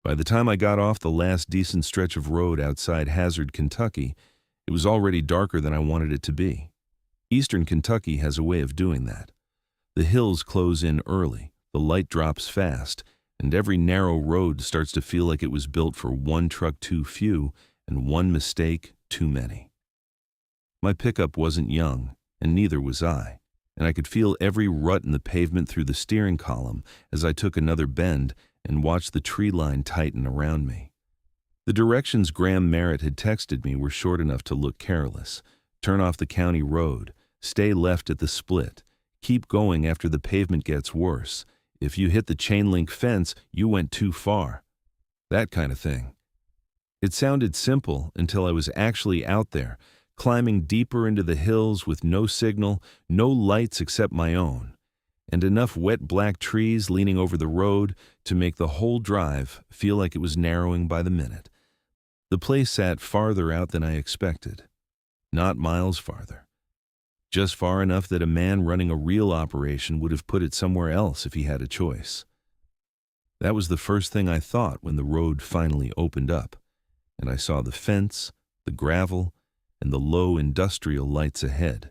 By the time I got off the last decent stretch of road outside Hazard, Kentucky, it was already darker than I wanted it to be. Eastern Kentucky has a way of doing that. The hills close in early, the light drops fast, and every narrow road starts to feel like it was built for one truck too few and one mistake too many. My pickup wasn't young, and neither was I, and I could feel every rut in the pavement through the steering column as I took another bend and watched the tree line tighten around me. The directions Graham Merritt had texted me were short enough to look careless. Turn off the county road, stay left at the split, keep going after the pavement gets worse. If you hit the chain link fence, you went too far. That kind of thing. It sounded simple until I was actually out there, climbing deeper into the hills with no signal, no lights except my own, and enough wet black trees leaning over the road to make the whole drive feel like it was narrowing by the minute. The place sat farther out than I expected. Not miles farther. Just far enough that a man running a real operation would have put it somewhere else if he had a choice. That was the first thing I thought when the road finally opened up, and I saw the fence, the gravel, and the low industrial lights ahead.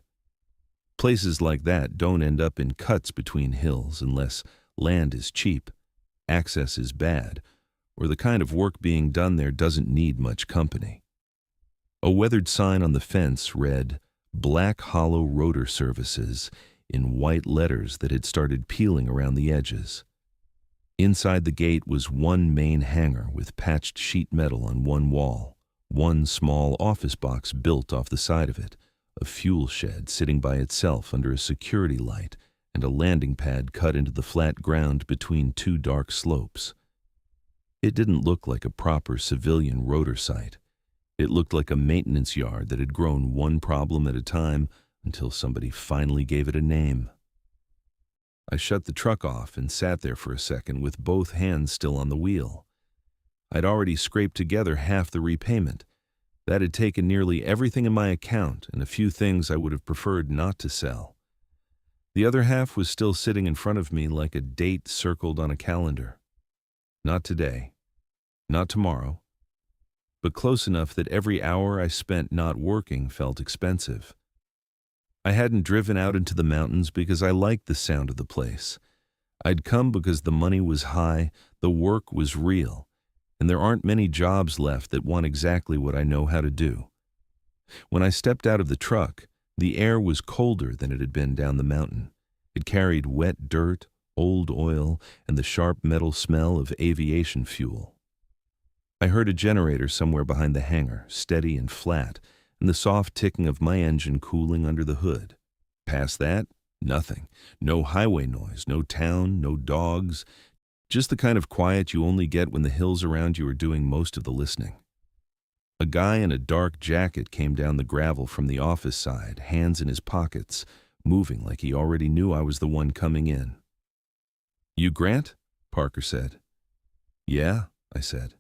Places like that don't end up in cuts between hills unless land is cheap, access is bad, or the kind of work being done there doesn't need much company. A weathered sign on the fence read, "Black Hollow Rotor Services," in white letters that had started peeling around the edges. Inside the gate was one main hangar with patched sheet metal on one wall, one small office box built off the side of it, a fuel shed sitting by itself under a security light, and a landing pad cut into the flat ground between two dark slopes. It didn't look like a proper civilian rotor site. It looked like a maintenance yard that had grown one problem at a time until somebody finally gave it a name. I shut the truck off and sat there for a second with both hands still on the wheel. I'd already scraped together half the repayment. That had taken nearly everything in my account and a few things I would have preferred not to sell. The other half was still sitting in front of me like a date circled on a calendar. Not today, not tomorrow, but close enough that every hour I spent not working felt expensive. I hadn't driven out into the mountains because I liked the sound of the place. I'd come because the money was high, the work was real, and there aren't many jobs left that want exactly what I know how to do. When I stepped out of the truck, the air was colder than it had been down the mountain. It carried wet dirt, old oil, and the sharp metal smell of aviation fuel. I heard a generator somewhere behind the hangar, steady and flat, and the soft ticking of my engine cooling under the hood. Past that, nothing. No highway noise, no town, no dogs, just the kind of quiet you only get when the hills around you are doing most of the listening. A guy in a dark jacket came down the gravel from the office side, hands in his pockets, moving like he already knew I was the one coming in. "You Grant?" Parker said. "Yeah," I said.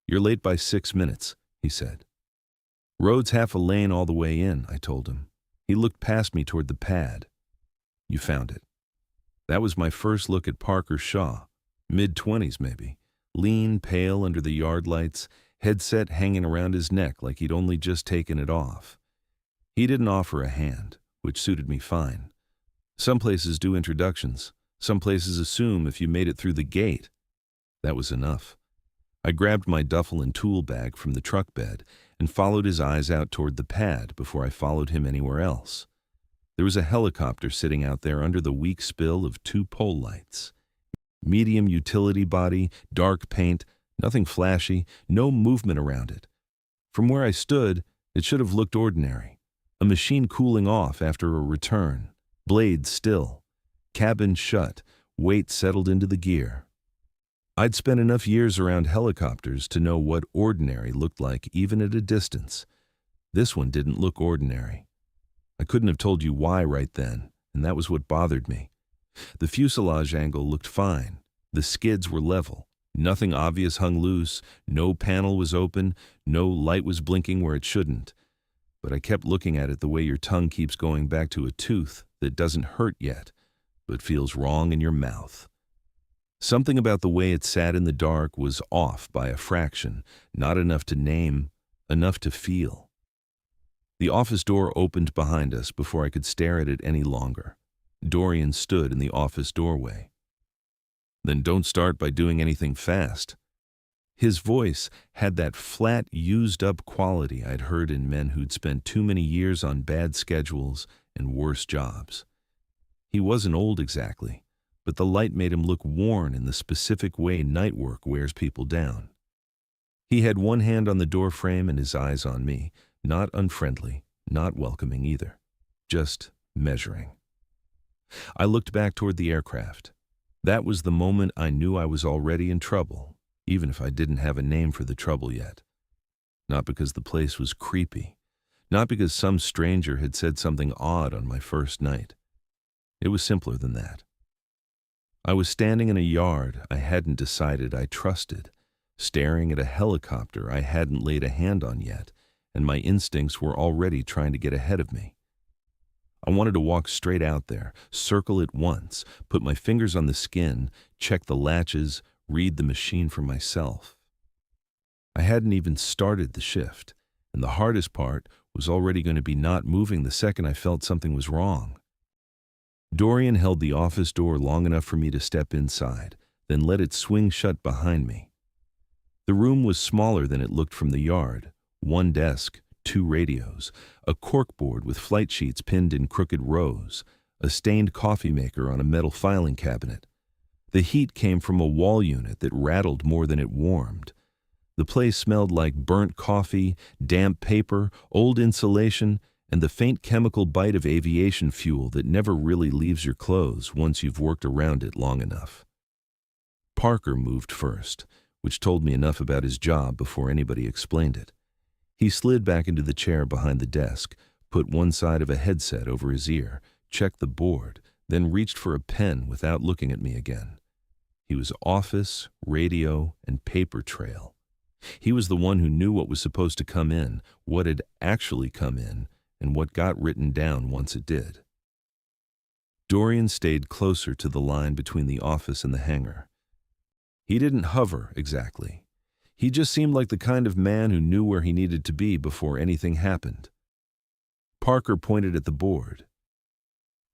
"You're late by 6 minutes," he said. "Road's half a lane all the way in," I told him. He looked past me toward the pad. "You found it." That was my first look at Parker Shaw, mid-20s maybe, lean, pale under the yard lights, headset hanging around his neck like he'd only just taken it off. He didn't offer a hand, which suited me fine. Some places do introductions. Some places assume if you made it through the gate. That was enough. I grabbed my duffel and tool bag from the truck bed and followed his eyes out toward the pad before I followed him anywhere else. There was a helicopter sitting out there under the weak spill of 2 pole lights. Medium utility body, dark paint, nothing flashy, no movement around it. From where I stood, it should have looked ordinary. A machine cooling off after a return, blades still, cabin shut, weight settled into the gear. I'd spent enough years around helicopters to know what ordinary looked like even at a distance. This one didn't look ordinary. I couldn't have told you why right then, and that was what bothered me. The fuselage angle looked fine. The skids were level. Nothing obvious hung loose. No panel was open. No light was blinking where it shouldn't. But I kept looking at it the way your tongue keeps going back to a tooth that doesn't hurt yet, but feels wrong in your mouth. Something about the way it sat in the dark was off by a fraction, not enough to name, enough to feel. The office door opened behind us before I could stare at it any longer. Dorian stood in the office doorway. "Then don't start by doing anything fast." His voice had that flat, used-up quality I'd heard in men who'd spent too many years on bad schedules and worse jobs. He wasn't old exactly, but the light made him look worn in the specific way night work wears people down. He had one hand on the doorframe and his eyes on me, not unfriendly, not welcoming either, just measuring. I looked back toward the aircraft. That was the moment I knew I was already in trouble, even if I didn't have a name for the trouble yet. Not because the place was creepy, not because some stranger had said something odd on my first night. It was simpler than that. I was standing in a yard I hadn't decided I trusted, staring at a helicopter I hadn't laid a hand on yet, and my instincts were already trying to get ahead of me. I wanted to walk straight out there, circle it once, put my fingers on the skin, check the latches, read the machine for myself. I hadn't even started the shift, and the hardest part was already going to be not moving the second I felt something was wrong. Dorian held the office door long enough for me to step inside, then let it swing shut behind me. The room was smaller than it looked from the yard. One desk, 2 radios, a corkboard with flight sheets pinned in crooked rows, a stained coffee maker on a metal filing cabinet. The heat came from a wall unit that rattled more than it warmed. The place smelled like burnt coffee, damp paper, old insulation, and the faint chemical bite of aviation fuel that never really leaves your clothes once you've worked around it long enough. Parker moved first, which told me enough about his job before anybody explained it. He slid back into the chair behind the desk, put one side of a headset over his ear, checked the board, then reached for a pen without looking at me again. He was office, radio, and paper trail. He was the one who knew what was supposed to come in, what had actually come in, and what got written down once it did. Dorian stayed closer to the line between the office and the hangar. He didn't hover exactly. He just seemed like the kind of man who knew where he needed to be before anything happened. Parker pointed at the board.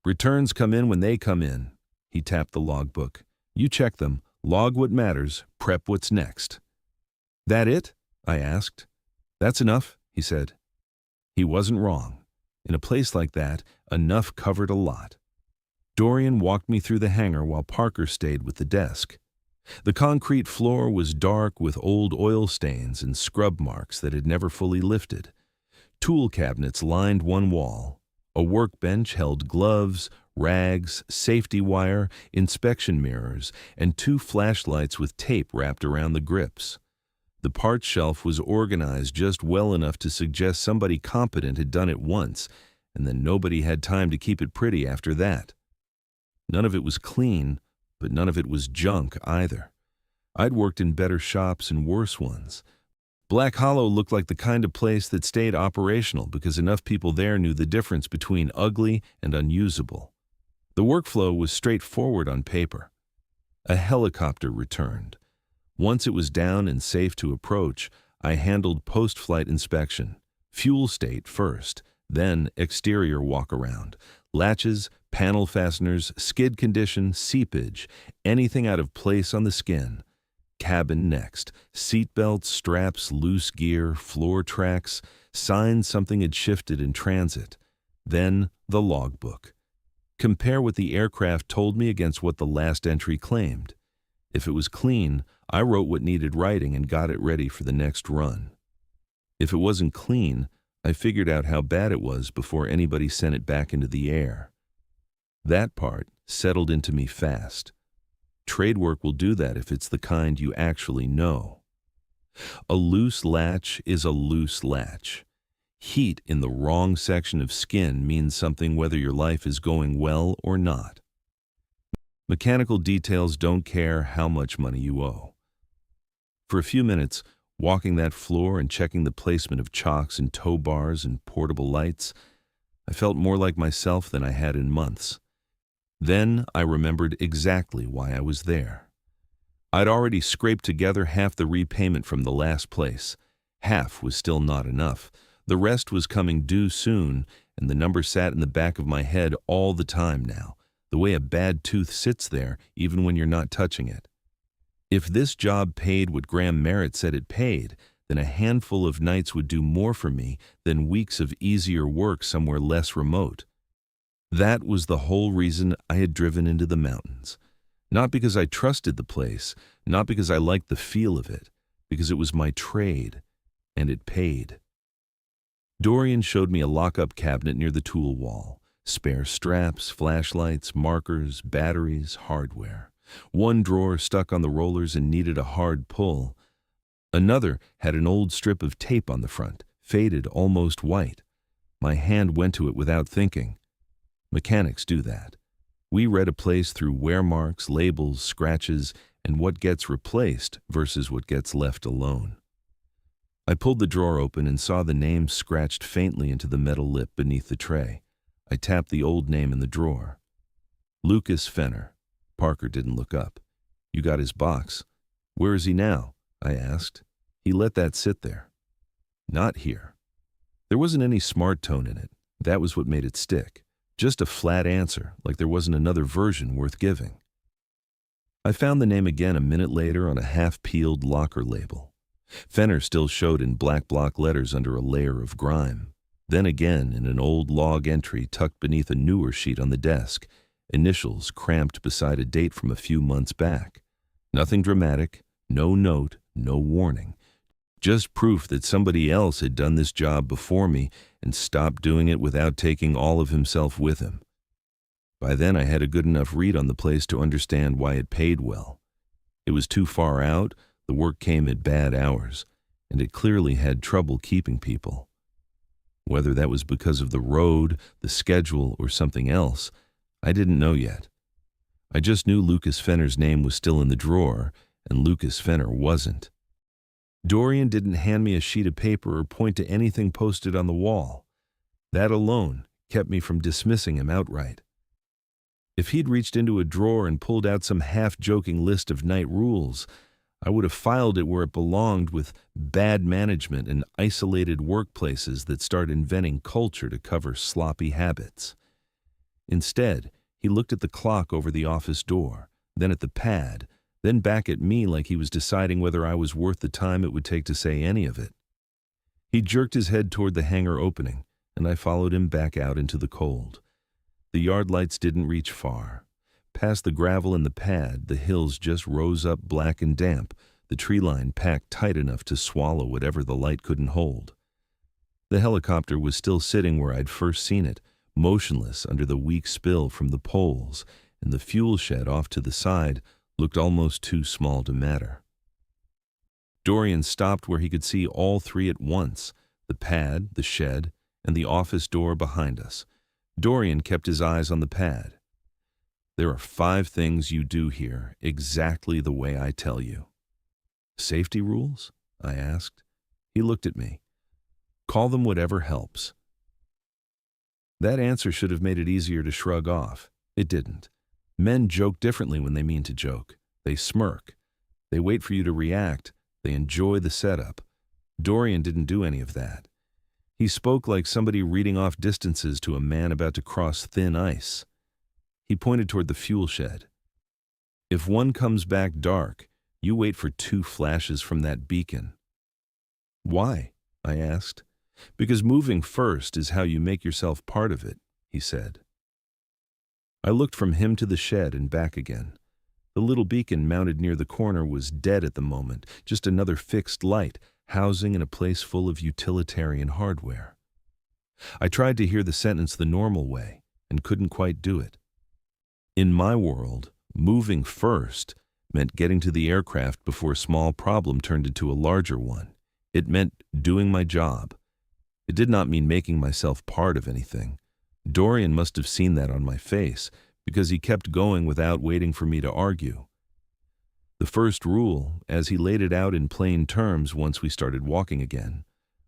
"Returns come in when they come in." He tapped the logbook. "You check them, log what matters, prep what's next." "That it?" I asked. "That's enough," he said. He wasn't wrong. In a place like that, enough covered a lot. Dorian walked me through the hangar while Parker stayed with the desk. The concrete floor was dark with old oil stains and scrub marks that had never fully lifted. Tool cabinets lined one wall. A workbench held gloves, rags, safety wire, inspection mirrors, and 2 flashlights with tape wrapped around the grips. The parts shelf was organized just well enough to suggest somebody competent had done it once, and then nobody had time to keep it pretty after that. None of it was clean, but none of it was junk either. I'd worked in better shops and worse ones. Black Hollow looked like the kind of place that stayed operational because enough people there knew the difference between ugly and unusable. The workflow was straightforward on paper. A helicopter returned. Once it was down and safe to approach, I handled post-flight inspection. Fuel state first, then exterior walk-around. Latches, panel fasteners, skid condition, seepage, anything out of place on the skin. Cabin next. Seatbelts, straps, loose gear, floor tracks, signs something had shifted in transit. Then the logbook. Compare what the aircraft told me against what the last entry claimed. If it was clean, I wrote what needed writing and got it ready for the next run. If it wasn't clean, I figured out how bad it was before anybody sent it back into the air. That part settled into me fast. Trade work will do that if it's the kind you actually know. A loose latch is a loose latch. Heat in the wrong section of skin means something whether your life is going well or not. Mechanical details don't care how much money you owe. For a few minutes, walking that floor and checking the placement of chocks and tow bars and portable lights, I felt more like myself than I had in months. Then I remembered exactly why I was there. I'd already scraped together half the repayment from the last place. Half was still not enough. The rest was coming due soon, and the number sat in the back of my head all the time now, the way a bad tooth sits there even when you're not touching it. If this job paid what Graham Merritt said it paid, then a handful of nights would do more for me than weeks of easier work somewhere less remote. That was the whole reason I had driven into the mountains. Not because I trusted the place, not because I liked the feel of it, because it was my trade, and it paid. Dorian showed me a lock-up cabinet near the tool wall. Spare straps, flashlights, markers, batteries, hardware. One drawer stuck on the rollers and needed a hard pull. Another had an old strip of tape on the front, faded, almost white. My hand went to it without thinking. Mechanics do that. We read a place through wear marks, labels, scratches, and what gets replaced versus what gets left alone. I pulled the drawer open and saw the name scratched faintly into the metal lip beneath the tray. I tapped the old name in the drawer. Lucas Fenner. Parker didn't look up. You got his box. Where is he now? I asked. He let that sit there. Not here. There wasn't any smart tone in it. That was what made it stick. Just a flat answer, like there wasn't another version worth giving. I found the name again a minute later on a half-peeled locker label. Fenner still showed in black block letters under a layer of grime. Then again in an old log entry tucked beneath a newer sheet on the desk, initials cramped beside a date from a few months back. Nothing dramatic, no note, no warning. Just proof that somebody else had done this job before me and stopped doing it without taking all of himself with him. By then I had a good enough read on the place to understand why it paid well. It was too far out, the work came at bad hours, and it clearly had trouble keeping people. Whether that was because of the road, the schedule, or something else, I didn't know yet. I just knew Lucas Fenner's name was still in the drawer, and Lucas Fenner wasn't. Dorian didn't hand me a sheet of paper or point to anything posted on the wall. That alone kept me from dismissing him outright. If he'd reached into a drawer and pulled out some half-joking list of night rules, I would have filed it where it belonged with bad management and isolated workplaces that start inventing culture to cover sloppy habits. Instead, he looked at the clock over the office door, then at the pad, then back at me like he was deciding whether I was worth the time it would take to say any of it. He jerked his head toward the hangar opening, and I followed him back out into the cold. The yard lights didn't reach far. Past the gravel and the pad, the hills just rose up black and damp, the tree line packed tight enough to swallow whatever the light couldn't hold. The helicopter was still sitting where I'd first seen it, motionless under the weak spill from the poles, and the fuel shed off to the side looked almost too small to matter. Dorian stopped where he could see all three at once, the pad, the shed, and the office door behind us. Dorian kept his eyes on the pad. There are 5 things you do here exactly the way I tell you. Safety rules? I asked. He looked at me. Call them whatever helps. That answer should have made it easier to shrug off. It didn't. Men joke differently when they mean to joke. They smirk. They wait for you to react. They enjoy the setup. Dorian didn't do any of that. He spoke like somebody reading off distances to a man about to cross thin ice. He pointed toward the fuel shed. If one comes back dark, you wait for 2 flashes from that beacon. Why? I asked. Because moving first is how you make yourself part of it, he said. I looked from him to the shed and back again. The little beacon mounted near the corner was dead at the moment, just another fixed light, housing in a place full of utilitarian hardware. I tried to hear the sentence the normal way, and couldn't quite do it. In my world, moving first meant getting to the aircraft before a small problem turned into a larger one. It meant doing my job. It did not mean making myself part of anything. Dorian must have seen that on my face, because he kept going without waiting for me to argue. The first rule, as he laid it out in plain terms once we started walking again,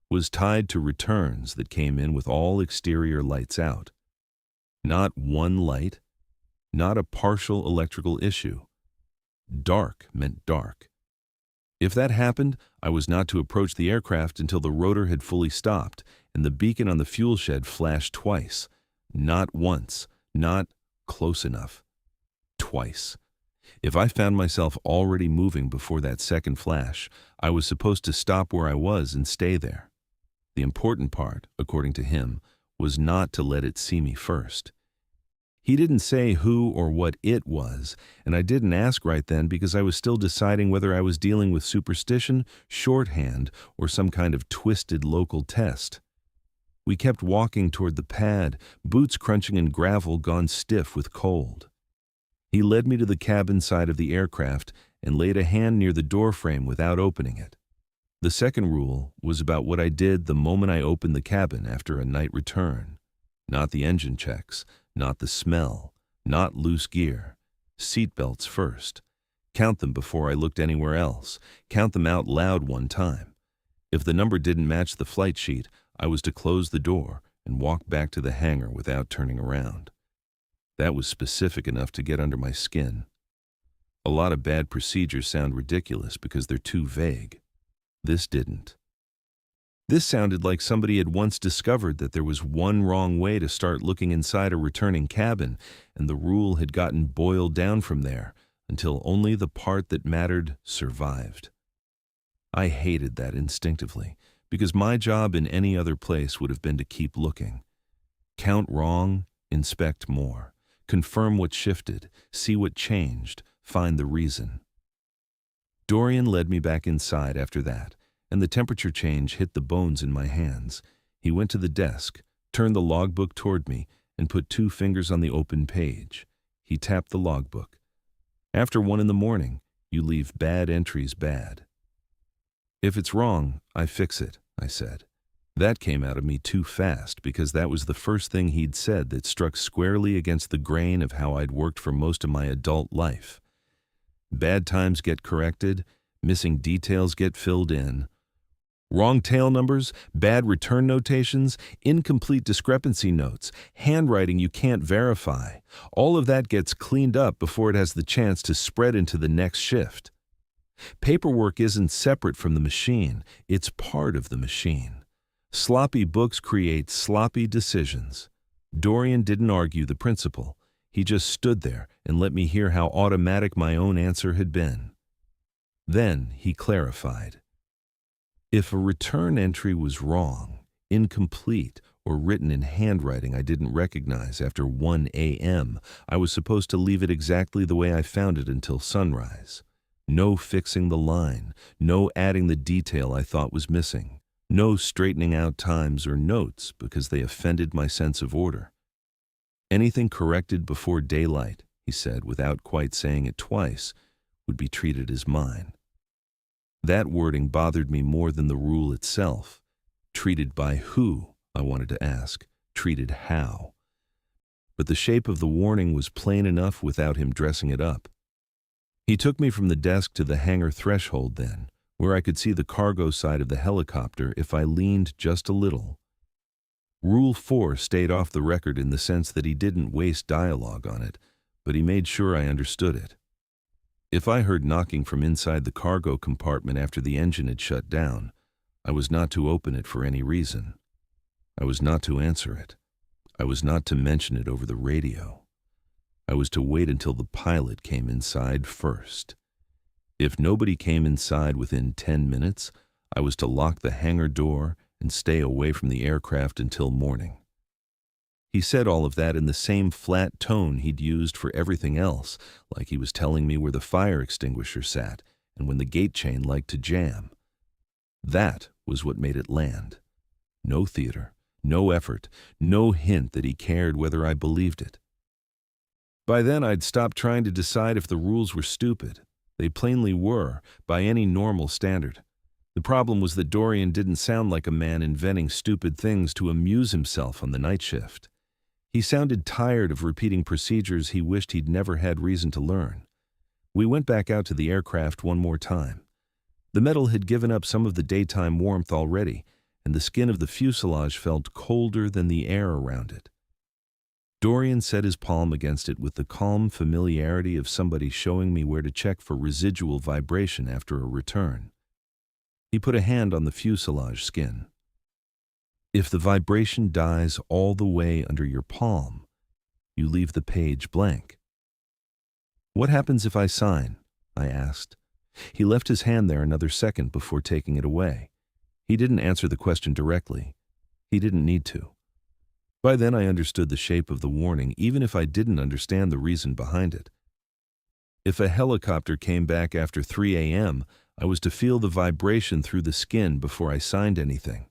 was tied to returns that came in with all exterior lights out. Not one light, not a partial electrical issue. Dark meant dark. If that happened, I was not to approach the aircraft until the rotor had fully stopped and the beacon on the fuel shed flashed twice. Not once, not close enough. Twice. If I found myself already moving before that second flash, I was supposed to stop where I was and stay there. The important part, according to him, was not to let it see me first. He didn't say who or what it was, and I didn't ask right then because I was still deciding whether I was dealing with superstition, shorthand, or some kind of twisted local test. We kept walking toward the pad, boots crunching in gravel gone stiff with cold. He led me to the cabin side of the aircraft and laid a hand near the doorframe without opening it. The second rule was about what I did the moment I opened the cabin after a night return. Not the engine checks, not the smell, not loose gear. Seatbelts first. Count them before I looked anywhere else. Count them out loud one time. If the number didn't match the flight sheet, I was to close the door and walk back to the hangar without turning around. That was specific enough to get under my skin. A lot of bad procedures sound ridiculous because they're too vague. This didn't. This sounded like somebody had once discovered that there was one wrong way to start looking inside a returning cabin, and the rule had gotten boiled down from there until only the part that mattered survived. I hated that instinctively, because my job in any other place would have been to keep looking. Count wrong, inspect more, confirm what shifted, see what changed, find the reason. Dorian led me back inside after that, and the temperature change hit the bones in my hands. He went to the desk, turned the logbook toward me, and put 2 fingers on the open page. He tapped the logbook. After 1 in the morning, you leave bad entries bad. If it's wrong, I fix it, I said. That came out of me too fast because that was the first thing he'd said that struck squarely against the grain of how I'd worked for most of my adult life. Bad times get corrected, missing details get filled in. Wrong tail numbers, bad return notations, incomplete discrepancy notes, handwriting you can't verify. All of that gets cleaned up before it has the chance to spread into the next shift. Paperwork isn't separate from the machine, it's part of the machine. Sloppy books create sloppy decisions. Dorian didn't argue the principle. He just stood there and let me hear how automatic my own answer had been. Then he clarified. If a return entry was wrong, incomplete, or written in handwriting I didn't recognize after 1 a.m., I was supposed to leave it exactly the way I found it until sunrise. No fixing the line, no adding the detail I thought was missing, no straightening out times or notes because they offended my sense of order. Anything corrected before daylight, he said without quite saying it twice, would be treated as mine. That wording bothered me more than the rule itself. Treated by who, I wanted to ask. Treated how? But the shape of the warning was plain enough without him dressing it up. He took me from the desk to the hangar threshold then, where I could see the cargo side of the helicopter if I leaned just a little. Rule 4 stayed off the record in the sense that he didn't waste dialogue on it, but he made sure I understood it. If I heard knocking from inside the cargo compartment after the engine had shut down, I was not to open it for any reason. I was not to answer it. I was not to mention it over the radio. I was to wait until the pilot came inside first. If nobody came inside within 10 minutes, I was to lock the hangar door and stay away from the aircraft until morning. He said all of that in the same flat tone he'd used for everything else, like he was telling me where the fire extinguisher sat and when the gate chain liked to jam. That was what made it land. No theater, no effort, no hint that he cared whether I believed it. By then I'd stopped trying to decide if the rules were stupid. They plainly were, by any normal standard. The problem was that Dorian didn't sound like a man inventing stupid things to amuse himself on the night shift. He sounded tired of repeating procedures he wished he'd never had reason to learn. We went back out to the aircraft one more time. The metal had given up some of the daytime warmth already, and the skin of the fuselage felt colder than the air around it. Dorian set his palm against it with the calm familiarity of somebody showing me where to check for residual vibration after a return. He put a hand on the fuselage skin. If the vibration dies all the way under your palm, you leave the page blank. What happens if I sign? I asked. He left his hand there another second before taking it away. He didn't answer the question directly. He didn't need to. By then I understood the shape of the warning, even if I didn't understand the reason behind it. If a helicopter came back after 3 a.m., I was to feel the vibration through the skin before I signed anything.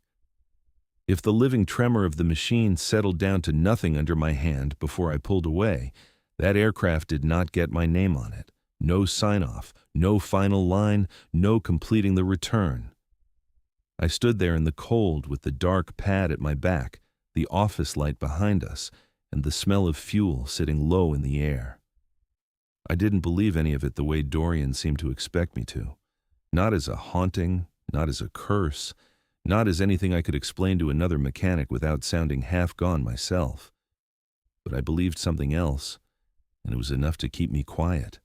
If the living tremor of the machine settled down to nothing under my hand before I pulled away, that aircraft did not get my name on it. No sign-off, no final line, no completing the return. I stood there in the cold with the dark pad at my back, the office light behind us, and the smell of fuel sitting low in the air. I didn't believe any of it the way Dorian seemed to expect me to. Not as a haunting, not as a curse, not as anything I could explain to another mechanic without sounding half gone myself. But I believed something else, and it was enough to keep me quiet.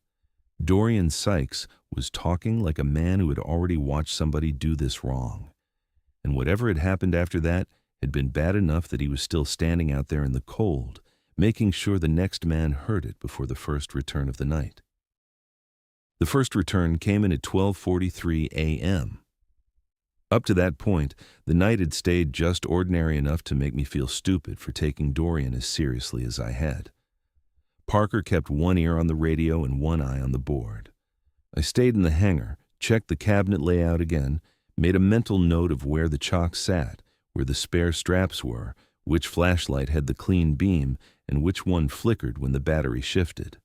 Dorian Sykes was talking like a man who had already watched somebody do this wrong. And whatever had happened after that had been bad enough that he was still standing out there in the cold, making sure the next man heard it before the first return of the night. The first return came in at 12:43 a.m. Up to that point, the night had stayed just ordinary enough to make me feel stupid for taking Dorian as seriously as I had. Parker kept one ear on the radio and one eye on the board. I stayed in the hangar, checked the cabinet layout again, made a mental note of where the chock sat, where the spare straps were, which flashlight had the clean beam, and which one flickered when the battery shifted.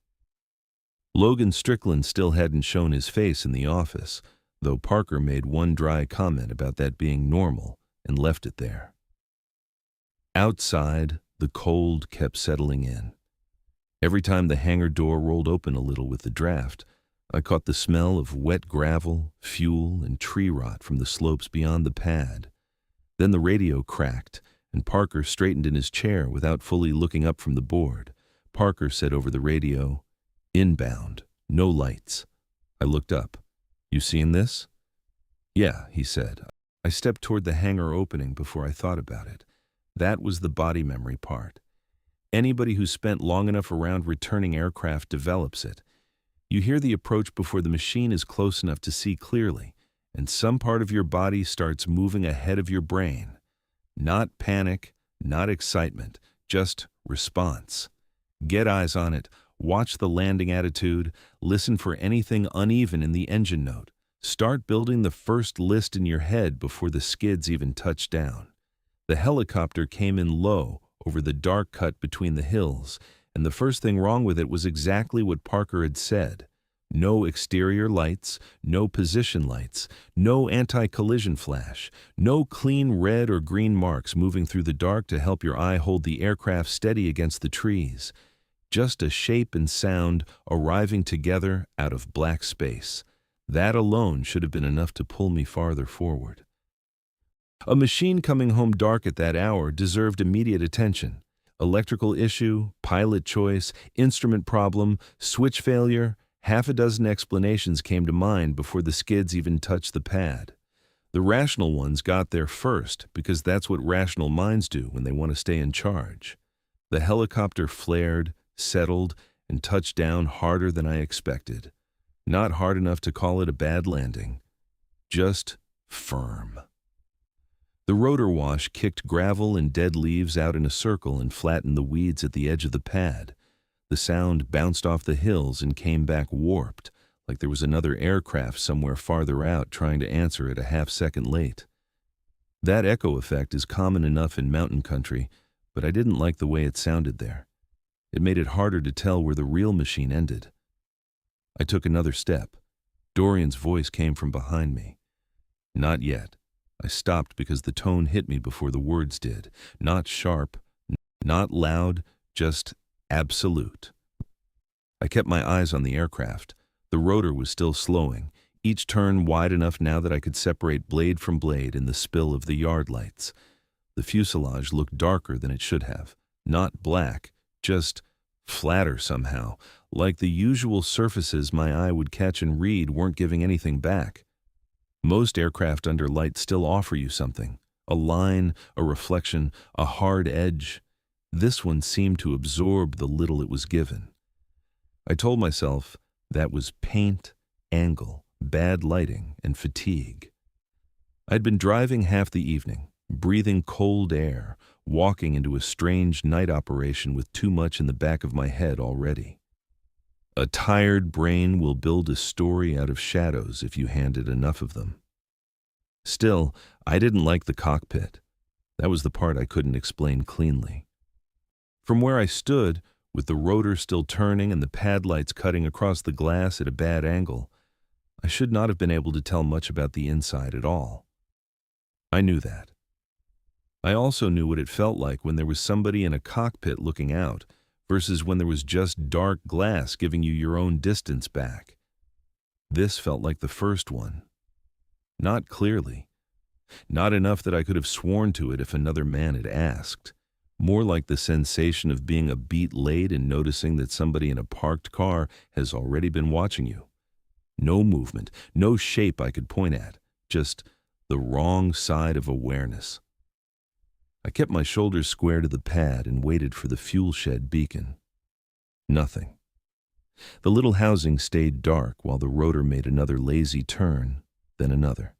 Logan Strickland still hadn't shown his face in the office, though Parker made one dry comment about that being normal and left it there. Outside, the cold kept settling in. Every time the hangar door rolled open a little with the draft, I caught the smell of wet gravel, fuel, and tree rot from the slopes beyond the pad. Then the radio cracked, and Parker straightened in his chair without fully looking up from the board. Parker said over the radio, "Inbound, no lights." I looked up. "You seen this?" "Yeah," he said. I stepped toward the hangar opening before I thought about it. That was the body memory part. Anybody who spent long enough around returning aircraft develops it. You hear the approach before the machine is close enough to see clearly, and some part of your body starts moving ahead of your brain. Not panic, not excitement, just response. Get eyes on it, watch the landing attitude, listen for anything uneven in the engine note. Start building the first list in your head before the skids even touch down. The helicopter came in low over the dark cut between the hills, and the first thing wrong with it was exactly what Parker had said. No exterior lights, no position lights, no anti-collision flash, no clean red or green marks moving through the dark to help your eye hold the aircraft steady against the trees. Just a shape and sound arriving together out of black space. That alone should have been enough to pull me farther forward. A machine coming home dark at that hour deserved immediate attention. Electrical issue, pilot choice, instrument problem, switch failure, half a dozen explanations came to mind before the skids even touched the pad. The rational ones got there first because that's what rational minds do when they want to stay in charge. The helicopter flared, settled, and touched down harder than I expected. Not hard enough to call it a bad landing. Just firm. The rotor wash kicked gravel and dead leaves out in a circle and flattened the weeds at the edge of the pad. The sound bounced off the hills and came back warped, like there was another aircraft somewhere farther out trying to answer it a half-second late. That echo effect is common enough in mountain country, but I didn't like the way it sounded there. It made it harder to tell where the real machine ended. I took another step. Dorian's voice came from behind me. "Not yet." I stopped because the tone hit me before the words did. Not sharp, not loud, just absolute. I kept my eyes on the aircraft. The rotor was still slowing, each turn wide enough now that I could separate blade from blade in the spill of the yard lights. The fuselage looked darker than it should have. Not black, just flatter somehow, like the usual surfaces my eye would catch and read weren't giving anything back. Most aircraft under light still offer you something, a line, a reflection, a hard edge. This one seemed to absorb the little it was given. I told myself that was paint, angle, bad lighting, and fatigue. I'd been driving half the evening, breathing cold air, walking into a strange night operation with too much in the back of my head already. A tired brain will build a story out of shadows if you hand it enough of them. Still, I didn't like the cockpit. That was the part I couldn't explain cleanly. From where I stood, with the rotor still turning and the pad lights cutting across the glass at a bad angle, I should not have been able to tell much about the inside at all. I knew that. I also knew what it felt like when there was somebody in a cockpit looking out versus when there was just dark glass giving you your own distance back. This felt like the first one. Not clearly. Not enough that I could have sworn to it if another man had asked. More like the sensation of being a beat late and noticing that somebody in a parked car has already been watching you. No movement, no shape I could point at, just the wrong side of awareness. I kept my shoulders square to the pad and waited for the fuel shed beacon. Nothing. The little housing stayed dark while the rotor made another lazy turn, then another.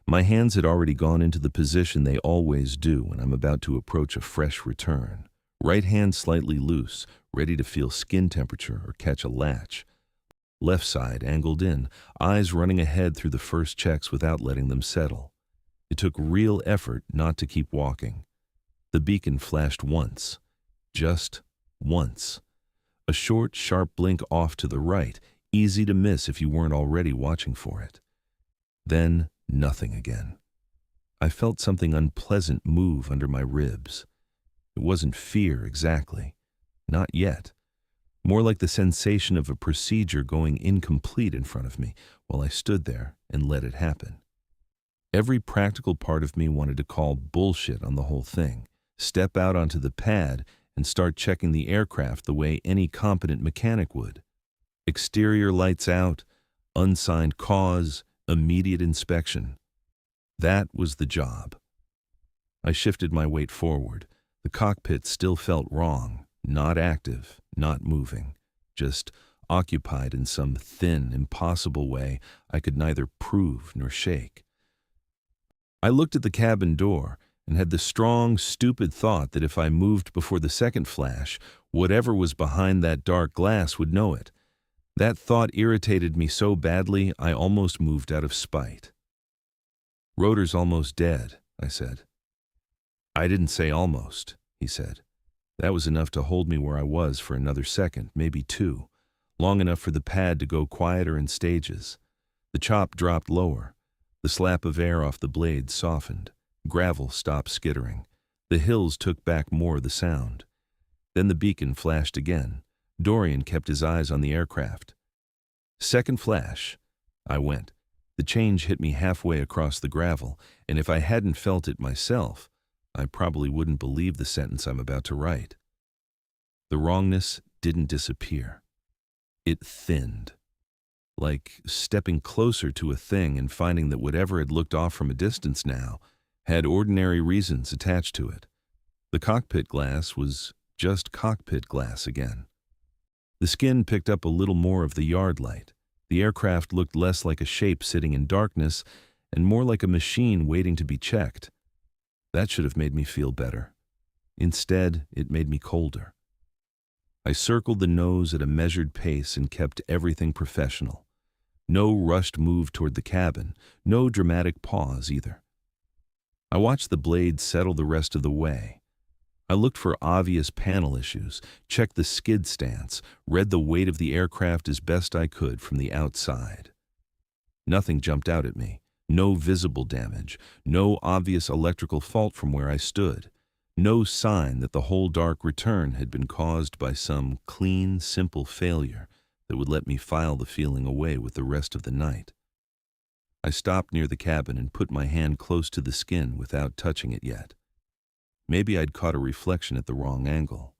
My hands had already gone into the position they always do when I'm about to approach a fresh return. Right hand slightly loose, ready to feel skin temperature or catch a latch. Left side angled in, eyes running ahead through the first checks without letting them settle. It took real effort not to keep walking. The beacon flashed once. Just once. A short, sharp blink off to the right, easy to miss if you weren't already watching for it. Then nothing again. I felt something unpleasant move under my ribs. It wasn't fear exactly. Not yet. More like the sensation of a procedure going incomplete in front of me while I stood there and let it happen. Every practical part of me wanted to call bullshit on the whole thing, step out onto the pad and start checking the aircraft the way any competent mechanic would. Exterior lights out, unsigned cause, immediate inspection. That was the job. I shifted my weight forward. The cockpit still felt wrong, not active, not moving, just occupied in some thin, impossible way I could neither prove nor shake. I looked at the cabin door and had the strong, stupid thought that if I moved before the second flash, whatever was behind that dark glass would know it. That thought irritated me so badly I almost moved out of spite. "Rotor's almost dead," I said. "I didn't say almost," he said. That was enough to hold me where I was for another second, maybe two, long enough for the pad to go quieter in stages. The chop dropped lower. The slap of air off the blades softened. Gravel stopped skittering. The hills took back more of the sound. Then the beacon flashed again. Dorian kept his eyes on the aircraft. Second flash. I went. The change hit me halfway across the gravel, and if I hadn't felt it myself, I probably wouldn't believe the sentence I'm about to write. The wrongness didn't disappear. It thinned. Like stepping closer to a thing and finding that whatever had looked off from a distance now had ordinary reasons attached to it. The cockpit glass was just cockpit glass again. The skin picked up a little more of the yard light. The aircraft looked less like a shape sitting in darkness and more like a machine waiting to be checked. That should have made me feel better. Instead, it made me colder. I circled the nose at a measured pace and kept everything professional. No rushed move toward the cabin, no dramatic pause either. I watched the blades settle the rest of the way. I looked for obvious panel issues, checked the skid stance, read the weight of the aircraft as best I could from the outside. Nothing jumped out at me. No visible damage, no obvious electrical fault from where I stood, no sign that the whole dark return had been caused by some clean, simple failure that would let me file the feeling away with the rest of the night. I stopped near the cabin and put my hand close to the skin without touching it yet. Maybe I'd caught a reflection at the wrong angle.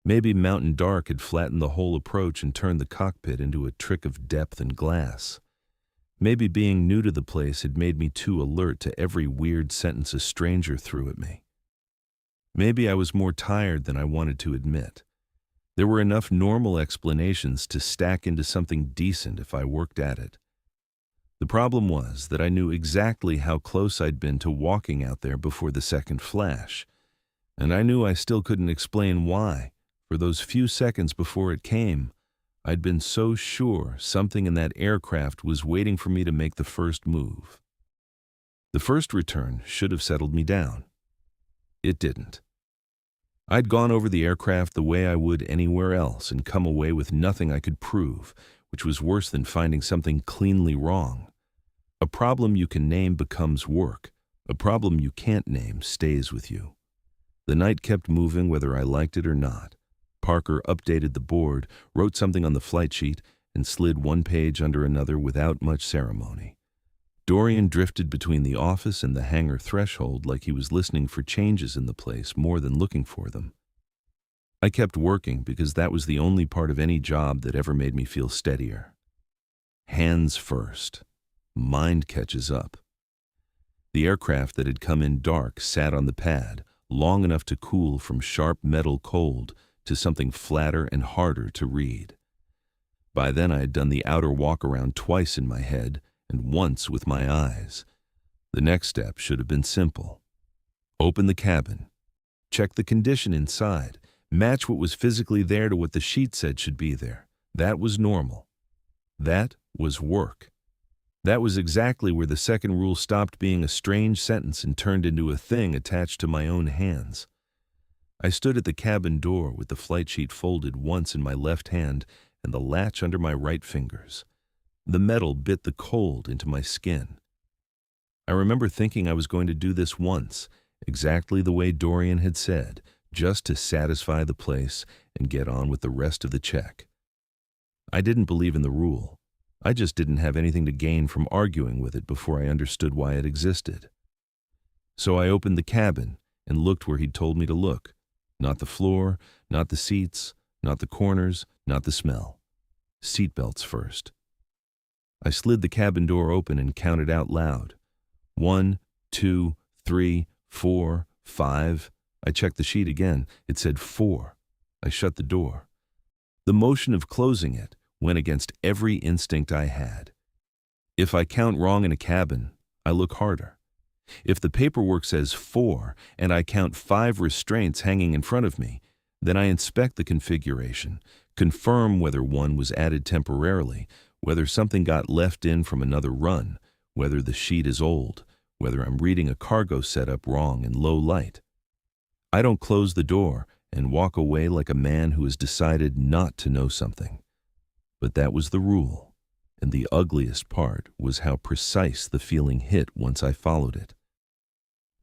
Maybe Mountain Dark had flattened the whole approach and turned the cockpit into a trick of depth and glass. Maybe being new to the place had made me too alert to every weird sentence a stranger threw at me. Maybe I was more tired than I wanted to admit. There were enough normal explanations to stack into something decent if I worked at it. The problem was that I knew exactly how close I'd been to walking out there before the second flash, and I knew I still couldn't explain why. For those few seconds before it came, I'd been so sure something in that aircraft was waiting for me to make the first move. The first return should have settled me down. It didn't. I'd gone over the aircraft the way I would anywhere else and come away with nothing I could prove, which was worse than finding something cleanly wrong. A problem you can name becomes work. A problem you can't name stays with you. The night kept moving whether I liked it or not. Parker updated the board, wrote something on the flight sheet, and slid one page under another without much ceremony. Dorian drifted between the office and the hangar threshold like he was listening for changes in the place more than looking for them. I kept working because that was the only part of any job that ever made me feel steadier. Hands first. Mind catches up. The aircraft that had come in dark sat on the pad, long enough to cool from sharp metal cold to something flatter and harder to read. By then I had done the outer walk-around twice in my head and once with my eyes. The next step should have been simple. Open the cabin. Check the condition inside. Match what was physically there to what the sheet said should be there. That was normal. That was work. That was exactly where the second rule stopped being a strange sentence and turned into a thing attached to my own hands. I stood at the cabin door with the flight sheet folded once in my left hand and the latch under my right fingers. The metal bit the cold into my skin. I remember thinking I was going to do this once, exactly the way Dorian had said, just to satisfy the place and get on with the rest of the check. I didn't believe in the rule. I just didn't have anything to gain from arguing with it before I understood why it existed. So I opened the cabin and looked where he'd told me to look. Not the floor, not the seats, not the corners, not the smell. Seatbelts first. I slid the cabin door open and counted out loud. 1, 2, 3, 4, 5. I checked the sheet again. It said 4. I shut the door. The motion of closing it went against every instinct I had. If I count wrong in a cabin, I look harder. If the paperwork says 4 and I count 5 restraints hanging in front of me, then I inspect the configuration, confirm whether one was added temporarily, whether something got left in from another run, whether the sheet is old, whether I'm reading a cargo setup wrong in low light. I don't close the door and walk away like a man who has decided not to know something. But that was the rule, and the ugliest part was how precise the feeling hit once I followed it.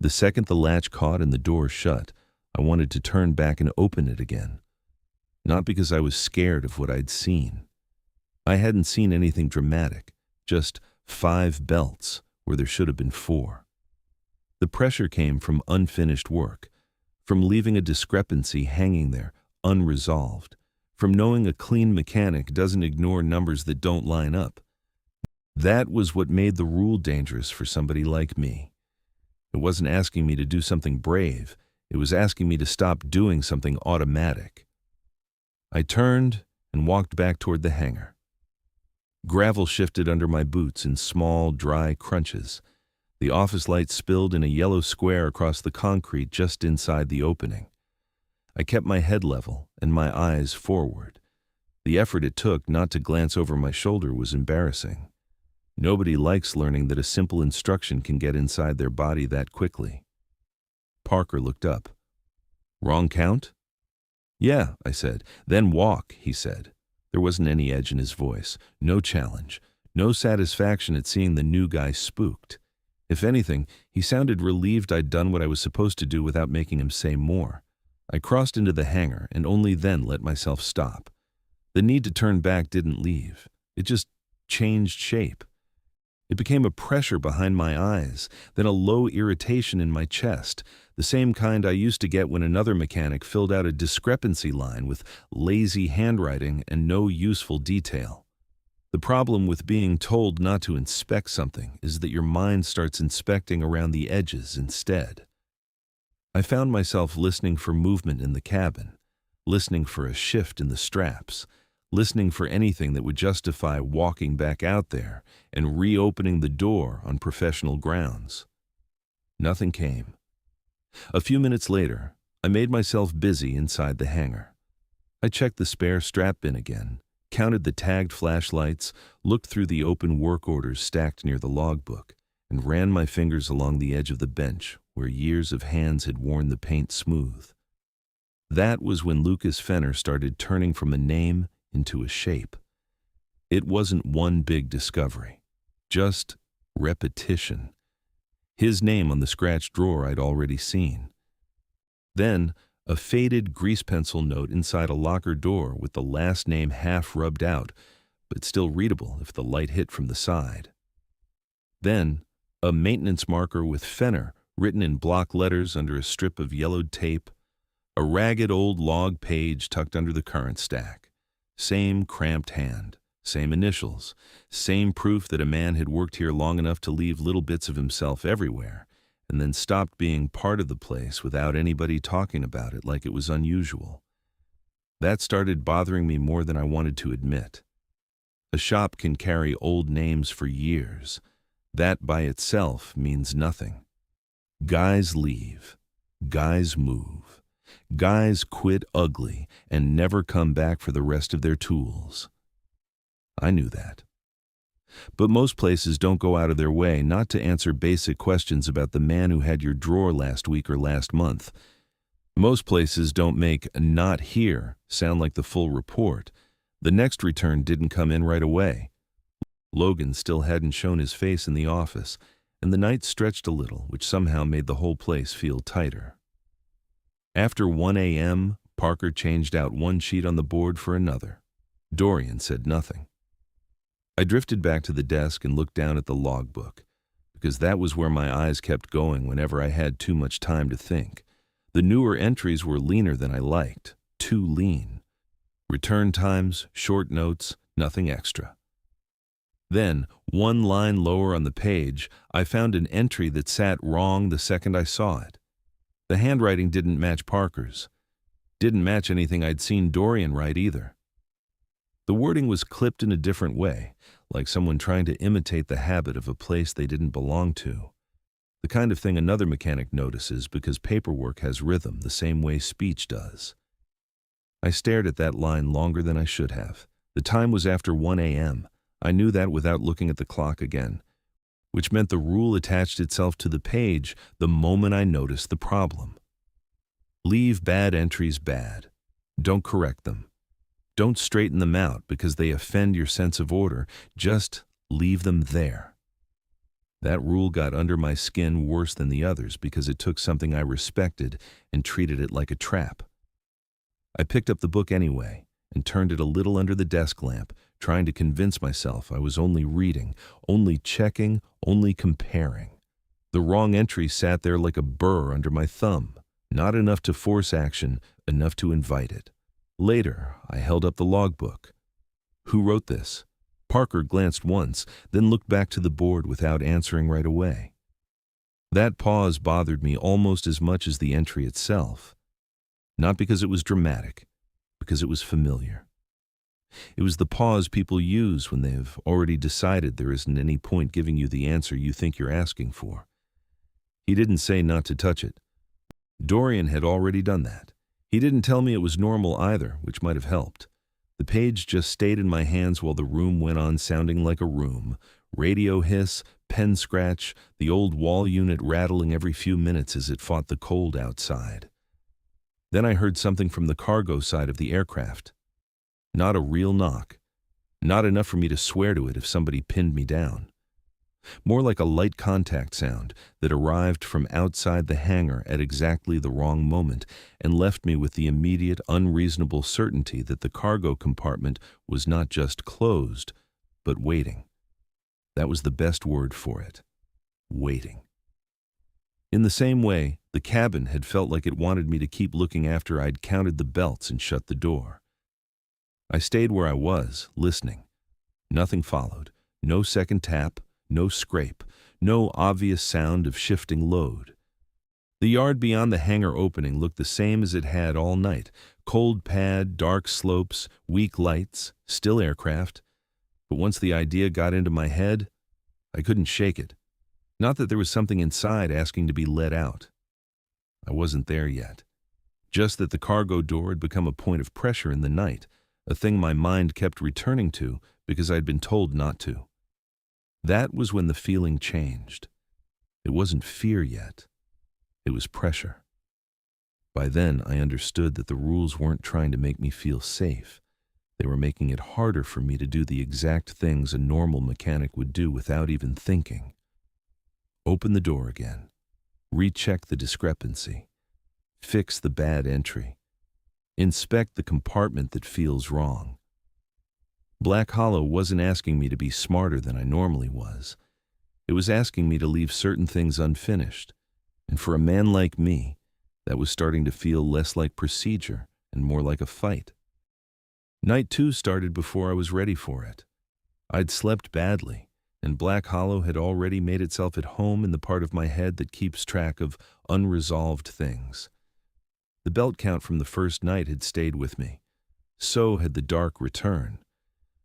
The second the latch caught and the door shut, I wanted to turn back and open it again. Not because I was scared of what I'd seen. I hadn't seen anything dramatic, just 5 belts where there should have been 4. The pressure came from unfinished work, from leaving a discrepancy hanging there, unresolved, from knowing a clean mechanic doesn't ignore numbers that don't line up. That was what made the rule dangerous for somebody like me. It wasn't asking me to do something brave. It was asking me to stop doing something automatic. I turned and walked back toward the hangar. Gravel shifted under my boots in small, dry crunches. The office light spilled in a yellow square across the concrete just inside the opening. I kept my head level and my eyes forward. The effort it took not to glance over my shoulder was embarrassing. Nobody likes learning that a simple instruction can get inside their body that quickly. Parker looked up. "Wrong count?" "Yeah," I said. "Then walk," he said. There wasn't any edge in his voice, no challenge, no satisfaction at seeing the new guy spooked. If anything, he sounded relieved I'd done what I was supposed to do without making him say more. I crossed into the hangar and only then let myself stop. The need to turn back didn't leave. It just changed shape. It became a pressure behind my eyes, then a low irritation in my chest, The same kind I used to get when another mechanic filled out a discrepancy line with lazy handwriting and no useful detail. The problem with being told not to inspect something is that your mind starts inspecting around the edges instead. I found myself listening for movement in the cabin, listening for a shift in the straps, listening for anything that would justify walking back out there and reopening the door on professional grounds. Nothing came. A few minutes later, I made myself busy inside the hangar. I checked the spare strap bin again, counted the tagged flashlights, looked through the open work orders stacked near the logbook, and ran my fingers along the edge of the bench where years of hands had worn the paint smooth. That was when Lucas Fenner started turning from a name into a shape. It wasn't one big discovery, just repetition. His name on the scratched drawer I'd already seen. Then, a faded grease pencil note inside a locker door with the last name half rubbed out, but still readable if the light hit from the side. Then, a maintenance marker with Fenner written in block letters under a strip of yellowed tape, a ragged old log page tucked under the current stack. Same cramped hand, same initials, same proof that a man had worked here long enough to leave little bits of himself everywhere, and then stopped being part of the place without anybody talking about it like it was unusual. That started bothering me more than I wanted to admit. A shop can carry old names for years. That by itself means nothing. Guys leave. Guys move. Guys quit ugly and never come back for the rest of their tools. I knew that. But most places don't go out of their way not to answer basic questions about the man who had your drawer last week or last month. Most places don't make "not here" sound like the full report. The next return didn't come in right away. Logan still hadn't shown his face in the office, and the night stretched a little, which somehow made the whole place feel tighter. After 1 a.m., Parker changed out one sheet on the board for another. Dorian said nothing. I drifted back to the desk and looked down at the logbook, because that was where my eyes kept going whenever I had too much time to think. The newer entries were leaner than I liked, too lean. Return times, short notes, nothing extra. Then, one line lower on the page, I found an entry that sat wrong the second I saw it. The handwriting didn't match Parker's. Didn't match anything I'd seen Dorian write either. The wording was clipped in a different way, like someone trying to imitate the habit of a place they didn't belong to. The kind of thing another mechanic notices because paperwork has rhythm the same way speech does. I stared at that line longer than I should have. The time was after 1 a.m. I knew that without looking at the clock again, which meant the rule attached itself to the page the moment I noticed the problem. Leave bad entries bad. Don't correct them. Don't straighten them out because they offend your sense of order. Just leave them there. That rule got under my skin worse than the others because it took something I respected and treated it like a trap. I picked up the book anyway and turned it a little under the desk lamp, trying to convince myself I was only reading, only checking, only comparing. The wrong entry sat there like a burr under my thumb, not enough to force action, enough to invite it. Later, I held up the logbook. Who wrote this? Parker glanced once, then looked back to the board without answering right away. That pause bothered me almost as much as the entry itself. Not because it was dramatic, because it was familiar. It was the pause people use when they've already decided there isn't any point giving you the answer you think you're asking for. He didn't say not to touch it. Dorian had already done that. He didn't tell me it was normal either, which might have helped. The page just stayed in my hands while the room went on sounding like a room. Radio hiss, pen scratch, the old wall unit rattling every few minutes as it fought the cold outside. Then I heard something from the cargo side of the aircraft. Not a real knock. Not enough for me to swear to it if somebody pinned me down. More like a light contact sound that arrived from outside the hangar at exactly the wrong moment and left me with the immediate, unreasonable certainty that the cargo compartment was not just closed, but waiting. That was the best word for it. Waiting. In the same way, The cabin had felt like it wanted me to keep looking after I'd counted the belts and shut the door. I stayed where I was, listening. Nothing followed. No second tap, no scrape, no obvious sound of shifting load. The yard beyond the hangar opening looked the same as it had all night. Cold pad, dark slopes, weak lights, still aircraft. But once the idea got into my head, I couldn't shake it. Not that there was something inside asking to be let out. I wasn't there yet. Just that the cargo door had become a point of pressure in the night, a thing my mind kept returning to because I'd been told not to. That was when the feeling changed. It wasn't fear yet. It was pressure. By then, I understood that the rules weren't trying to make me feel safe. They were making it harder for me to do the exact things a normal mechanic would do without even thinking. Open the door again. Recheck the discrepancy. Fix the bad entry. Inspect the compartment that feels wrong. Black Hollow wasn't asking me to be smarter than I normally was. It was asking me to leave certain things unfinished. And for a man like me, that was starting to feel less like procedure and more like a fight. Night 2 started before I was ready for it. I'd slept badly, and Black Hollow had already made itself at home in the part of my head that keeps track of unresolved things. The belt count from the first night had stayed with me. So had the dark return.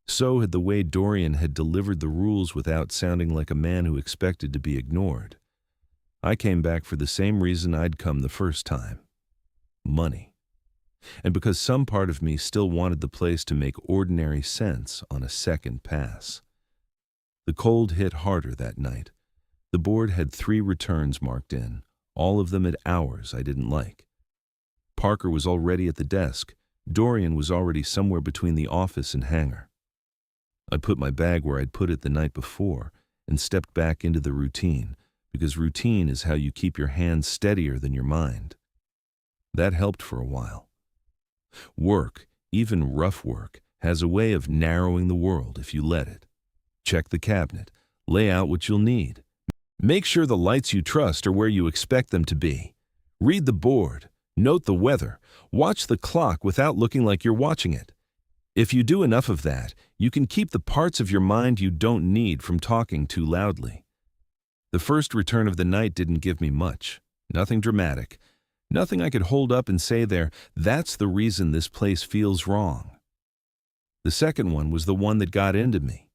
So had the way Dorian had delivered the rules without sounding like a man who expected to be ignored. I came back for the same reason I'd come the first time. Money. And because some part of me still wanted the place to make ordinary sense on a second pass. The cold hit harder that night. The board had 3 returns marked in, all of them at hours I didn't like. Parker was already at the desk. Dorian was already somewhere between the office and hangar. I put my bag where I'd put it the night before and stepped back into the routine, because routine is how you keep your hands steadier than your mind. That helped for a while. Work, even rough work, has a way of narrowing the world if you let it. Check the cabinet. Lay out what you'll need. Make sure the lights you trust are where you expect them to be. Read the board. Note the weather. Watch the clock without looking like you're watching it. If you do enough of that, you can keep the parts of your mind you don't need from talking too loudly. The first return of the night didn't give me much. Nothing dramatic. Nothing I could hold up and say there, that's the reason this place feels wrong. The second one was the one that got into me.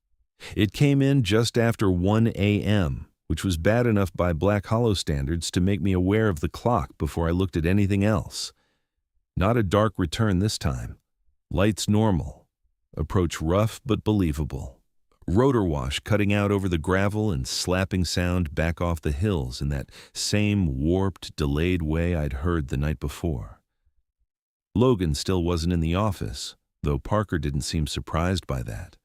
It came in just after 1 a.m., which was bad enough by Black Hollow standards to make me aware of the clock before I looked at anything else. Not a dark return this time. Lights normal. Approach rough but believable. Rotor wash cutting out over the gravel and slapping sound back off the hills in that same warped, delayed way I'd heard the night before. Logan still wasn't in the office, though Parker didn't seem surprised by that.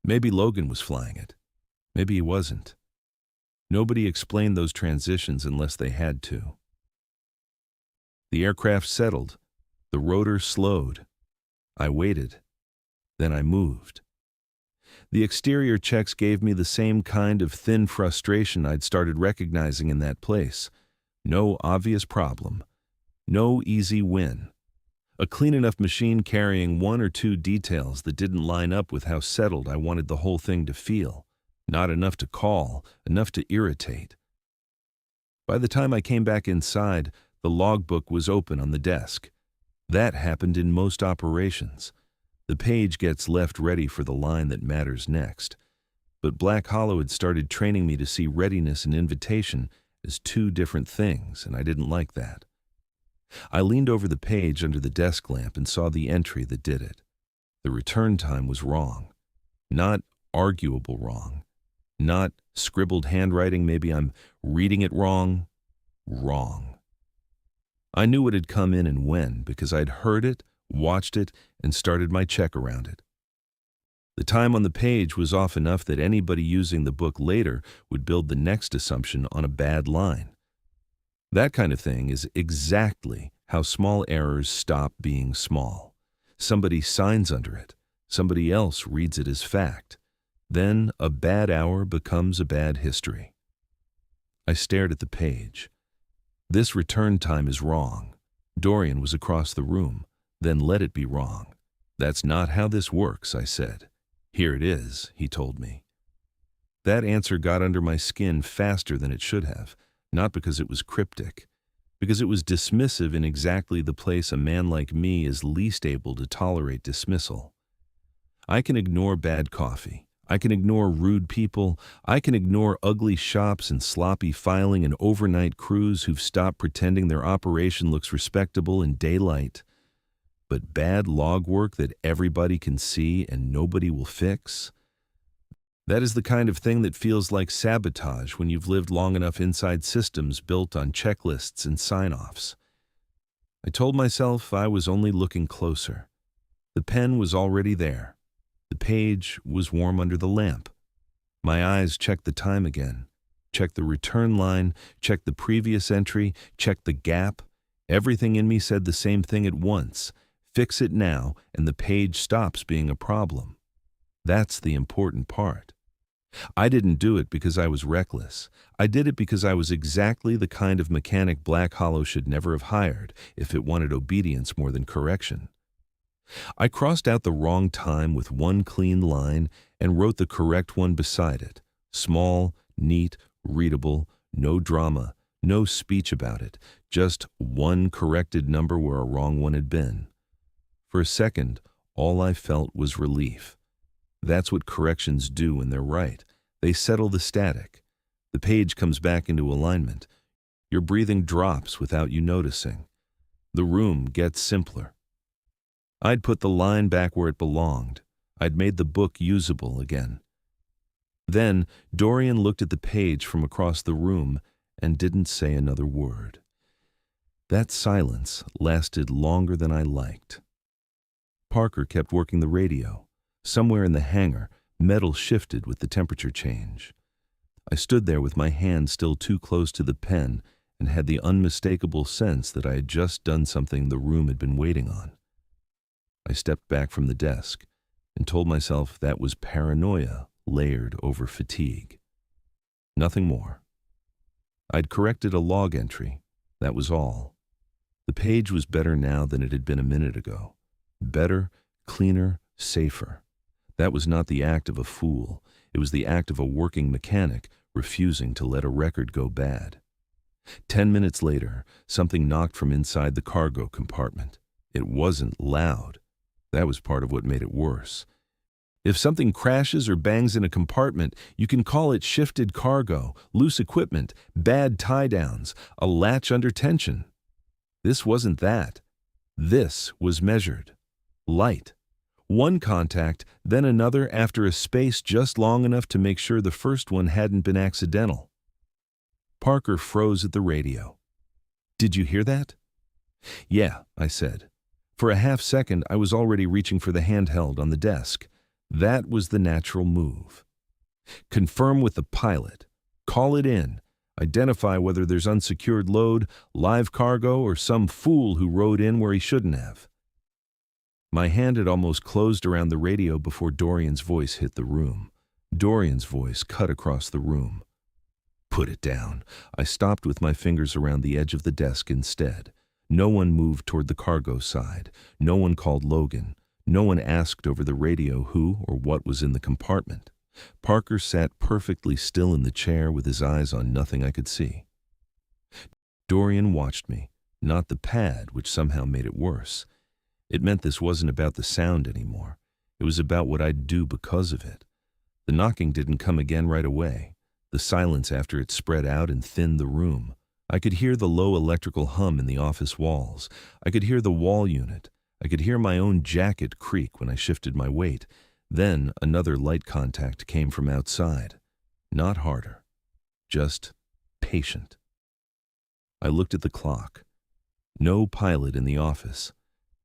Maybe Logan was flying it. Maybe he wasn't. Nobody explained those transitions unless they had to. The aircraft settled. The rotor slowed. I waited. Then I moved. The exterior checks gave me the same kind of thin frustration I'd started recognizing in that place. No obvious problem. No easy win. A clean enough machine carrying 1 or 2 details that didn't line up with how settled I wanted the whole thing to feel. Not enough to call, enough to irritate. By the time I came back inside, the logbook was open on the desk. That happened in most operations. The page gets left ready for the line that matters next. But Black Hollow had started training me to see readiness and invitation as 2 different things, and I didn't like that. I leaned over the page under the desk lamp and saw the entry that did it. The return time was wrong. Not arguable wrong. Not scribbled handwriting, maybe I'm reading it wrong. Wrong. I knew what had come in and when because I'd heard it, watched it, and started my check around it. The time on the page was off enough that anybody using the book later would build the next assumption on a bad line. That kind of thing is exactly how small errors stop being small. Somebody signs under it. Somebody else reads it as fact. Then a bad hour becomes a bad history. I stared at the page. This return time is wrong. Dorian was across the room. Then let it be wrong. That's not how this works, I said. Here it is, he told me. That answer got under my skin faster than it should have, not because it was cryptic, because it was dismissive in exactly the place a man like me is least able to tolerate dismissal. I can ignore bad coffee. I can ignore rude people. I can ignore ugly shops and sloppy filing and overnight crews who've stopped pretending their operation looks respectable in daylight. But bad log work that everybody can see and nobody will fix? That is the kind of thing that feels like sabotage when you've lived long enough inside systems built on checklists and sign-offs. I told myself I was only looking closer. The pen was already there. The page was warm under the lamp. My eyes checked the time again, checked the return line, checked the previous entry, checked the gap. Everything in me said the same thing at once. Fix it now, and the page stops being a problem. That's the important part. I didn't do it because I was reckless. I did it because I was exactly the kind of mechanic Black Hollow should never have hired if it wanted obedience more than correction. I crossed out the wrong time with one clean line and wrote the correct one beside it. Small, neat, readable, no drama, no speech about it, just one corrected number where a wrong one had been. For a second, all I felt was relief. That's what corrections do when they're right. They settle the static. The page comes back into alignment. Your breathing drops without you noticing. The room gets simpler. I'd put the line back where it belonged. I'd made the book usable again. Then Dorian looked at the page from across the room and didn't say another word. That silence lasted longer than I liked. Parker kept working the radio. Somewhere in the hangar, metal shifted with the temperature change. I stood there with my hand still too close to the pen and had the unmistakable sense that I had just done something the room had been waiting on. I stepped back from the desk and told myself that was paranoia layered over fatigue. Nothing more. I'd corrected a log entry. That was all. The page was better now than it had been a minute ago. Better, cleaner, safer. That was not the act of a fool. It was the act of a working mechanic refusing to let a record go bad. 10 minutes later, something knocked from inside the cargo compartment. It wasn't loud. That was part of what made it worse. If something crashes or bangs in a compartment, you can call it shifted cargo, loose equipment, bad tie-downs, a latch under tension. This wasn't that. This was measured. Light. One contact, then another after a space just long enough to make sure the first one hadn't been accidental. Parker froze at the radio. "Did you hear that?" "Yeah," I said. For a half second, I was already reaching for the handheld on the desk. That was the natural move. Confirm with the pilot. Call it in. Identify whether there's unsecured load, live cargo, or some fool who rode in where he shouldn't have. My hand had almost closed around the radio before Dorian's voice hit the room. Dorian's voice cut across the room. "Put it down." I stopped with my fingers around the edge of the desk instead. No one moved toward the cargo side. No one called Logan. No one asked over the radio who or what was in the compartment. Parker sat perfectly still in the chair with his eyes on nothing I could see. Dorian watched me, not the pad, which somehow made it worse. It meant this wasn't about the sound anymore. It was about what I'd do because of it. The knocking didn't come again right away. The silence after it spread out and thinned the room. I could hear the low electrical hum in the office walls. I could hear the wall unit. I could hear my own jacket creak when I shifted my weight. Then another light contact came from outside. Not harder. Just patient. I looked at the clock. No pilot in the office.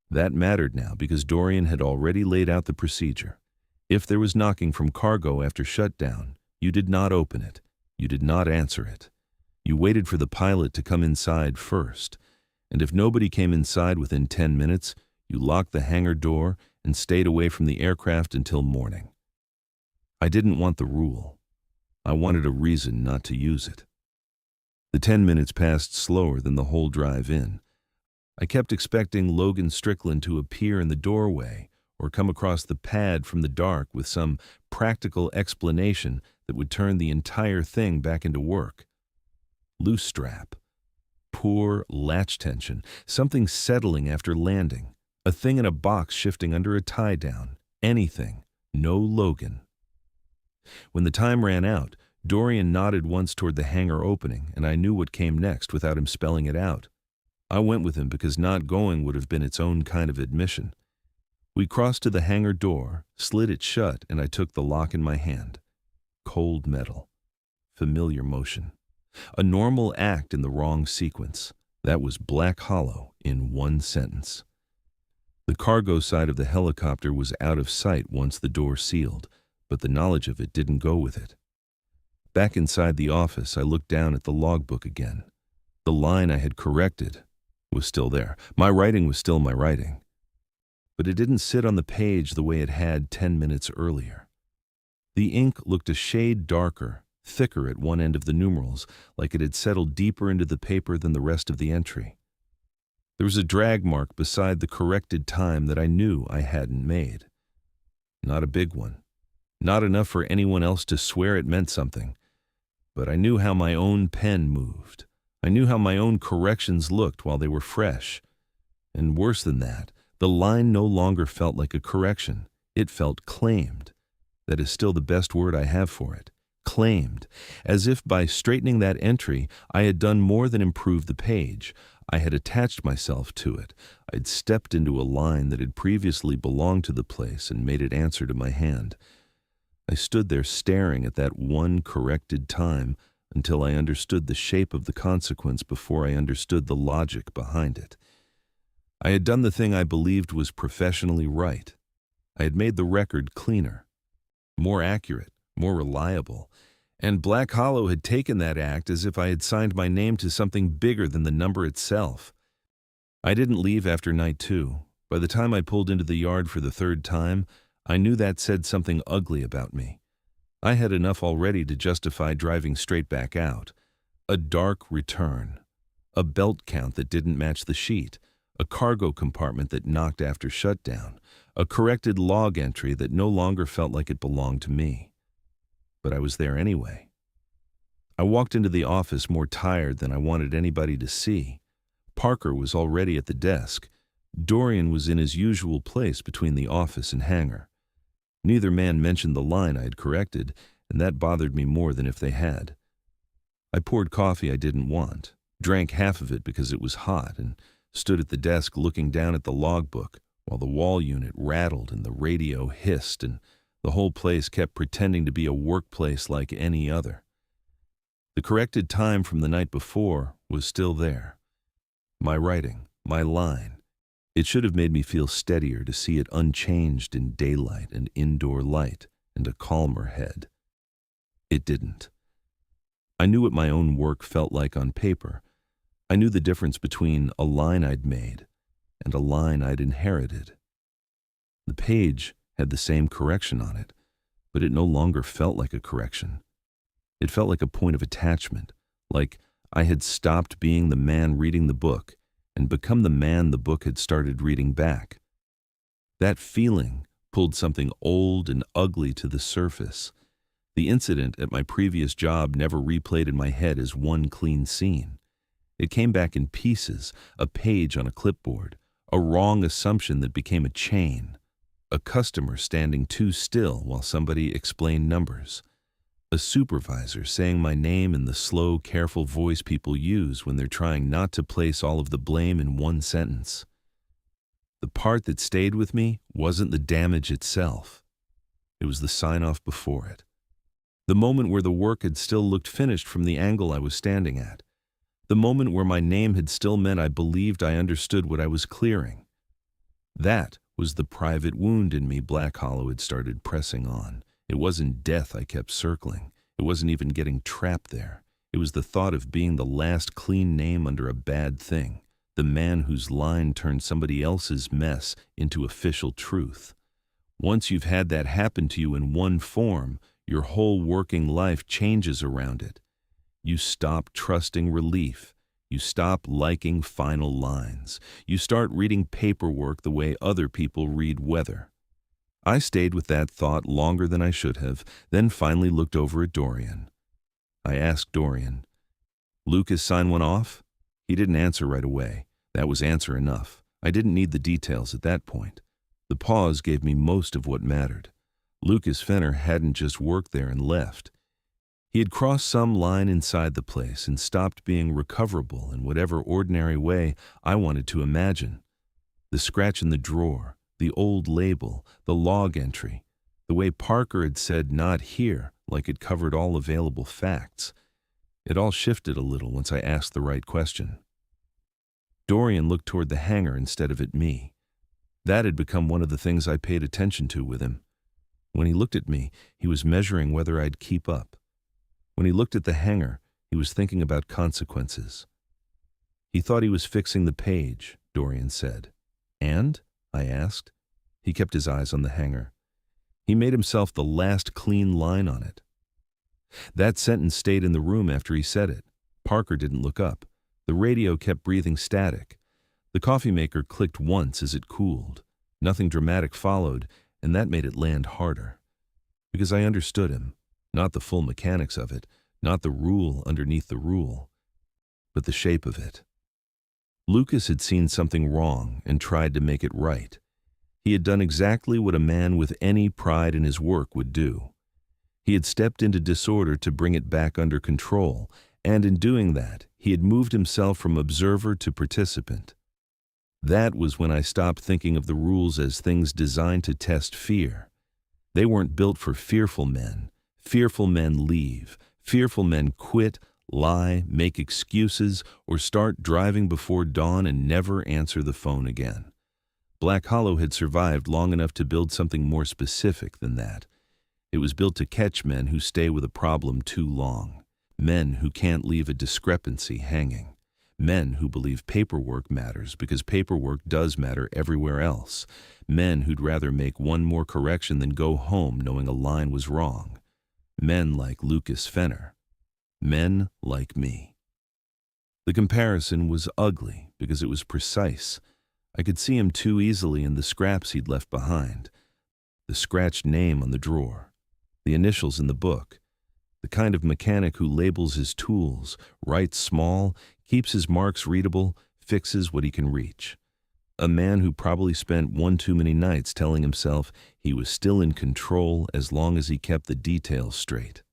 That mattered now because Dorian had already laid out the procedure. If there was knocking from cargo after shutdown, you did not open it. You did not answer it. You waited for the pilot to come inside first, and if nobody came inside within 10 minutes, you locked the hangar door and stayed away from the aircraft until morning. I didn't want the rule. I wanted a reason not to use it. The 10 minutes passed slower than the whole drive in. I kept expecting Logan Strickland to appear in the doorway or come across the pad from the dark with some practical explanation that would turn the entire thing back into work. Loose strap. Poor latch tension. Something settling after landing. A thing in a box shifting under a tie-down. Anything. No Logan. When the time ran out, Dorian nodded once toward the hangar opening, and I knew what came next without him spelling it out. I went with him because not going would have been its own kind of admission. We crossed to the hangar door, slid it shut, and I took the lock in my hand. Cold metal. Familiar motion. A normal act in the wrong sequence. That was Black Hollow in one sentence. The cargo side of the helicopter was out of sight once the door sealed, but the knowledge of it didn't go with it. Back inside the office, I looked down at the logbook again. The line I had corrected was still there. My writing was still my writing. But it didn't sit on the page the way it had 10 minutes earlier. The ink looked a shade darker, thicker at one end of the numerals, like it had settled deeper into the paper than the rest of the entry. There was a drag mark beside the corrected time that I knew I hadn't made. Not a big one. Not enough for anyone else to swear it meant something. But I knew how my own pen moved. I knew how my own corrections looked while they were fresh. And worse than that, the line no longer felt like a correction. It felt claimed. That is still the best word I have for it. Claimed. As if by straightening that entry, I had done more than improve the page. I had attached myself to it. I'd stepped into a line that had previously belonged to the place and made it answer to my hand. I stood there staring at that one corrected time until I understood the shape of the consequence before I understood the logic behind it. I had done the thing I believed was professionally right. I had made the record cleaner, more accurate, more reliable, and Black Hollow had taken that act as if I had signed my name to something bigger than the number itself. I didn't leave after night 2. By the time I pulled into the yard for the 3rd time, I knew that said something ugly about me. I had enough already to justify driving straight back out. A dark return. A belt count that didn't match the sheet. A cargo compartment that knocked after shutdown. A corrected log entry that no longer felt like it belonged to me. But I was there anyway. I walked into the office more tired than I wanted anybody to see. Parker was already at the desk. Dorian was in his usual place between the office and hangar. Neither man mentioned the line I had corrected, and that bothered me more than if they had. I poured coffee I didn't want, drank half of it because it was hot, and stood at the desk looking down at the logbook while the wall unit rattled and the radio hissed and the whole place kept pretending to be a workplace like any other. The corrected time from the night before was still there. My writing, my line. It should have made me feel steadier to see it unchanged in daylight and indoor light and a calmer head. It didn't. I knew what my own work felt like on paper. I knew the difference between a line I'd made and a line I'd inherited. The page had the same correction on it, but it no longer felt like a correction. It felt like a point of attachment, like I had stopped being the man reading the book and become the man the book had started reading back. That feeling pulled something old and ugly to the surface. The incident at my previous job never replayed in my head as one clean scene. It came back in pieces, a page on a clipboard, a wrong assumption that became a chain, a customer standing too still while somebody explained numbers, a supervisor saying my name in the slow, careful voice people use when they're trying not to place all of the blame in one sentence. The part that stayed with me wasn't the damage itself. It was the sign-off before it. The moment where the work had still looked finished from the angle I was standing at. The moment where my name had still meant I believed I understood what I was clearing. That was the private wound in me Black Hollow had started pressing on. It wasn't death I kept circling. It wasn't even getting trapped there. It was the thought of being the last clean name under a bad thing, the man whose line turned somebody else's mess into official truth. Once you've had that happen to you in one form, your whole working life changes around it. You stop trusting relief. You stop liking final lines. You start reading paperwork the way other people read weather. I stayed with that thought longer than I should have, then finally looked over at Dorian. I asked Dorian, "Lucas sign one off?" He didn't answer right away. That was answer enough. I didn't need the details at that point. The pause gave me most of what mattered. Lucas Fenner hadn't just worked there and left. He had crossed some line inside the place and stopped being recoverable in whatever ordinary way I wanted to imagine. The scratch in the drawer, the old label, the log entry, the way Parker had said "not here" like it covered all available facts. It all shifted a little once I asked the right question. Dorian looked toward the hangar instead of at me. That had become one of the things I paid attention to with him. When he looked at me, he was measuring whether I'd keep up. When he looked at the hangar, he was thinking about consequences. He thought he was fixing the page, Dorian said. "And?" I asked. He kept his eyes on the hangar. He made himself the last clean line on it. That sentence stayed in the room after he said it. Parker didn't look up. The radio kept breathing static. The coffee maker clicked once as it cooled. Nothing dramatic followed, and that made it land harder. Because I understood him. Not the full mechanics of it, not the rule underneath the rule, but the shape of it. Lucas had seen something wrong and tried to make it right. He had done exactly what a man with any pride in his work would do. He had stepped into disorder to bring it back under control, and in doing that, he had moved himself from observer to participant. That was when I stopped thinking of the rules as things designed to test fear. They weren't built for fearful men. Fearful men leave. Fearful men quit, lie, make excuses, or start driving before dawn and never answer the phone again. Black Hollow had survived long enough to build something more specific than that. It was built to catch men who stay with a problem too long. Men who can't leave a discrepancy hanging. Men who believe paperwork matters because paperwork does matter everywhere else. Men who'd rather make one more correction than go home knowing a line was wrong. Men like Lucas Fenner. Men like me. The comparison was ugly because it was precise. I could see him too easily in the scraps he'd left behind. The scratched name on the drawer. The initials in the book. The kind of mechanic who labels his tools, writes small, keeps his marks readable, fixes what he can reach. A man who probably spent one too many nights telling himself he was still in control as long as he kept the details straight.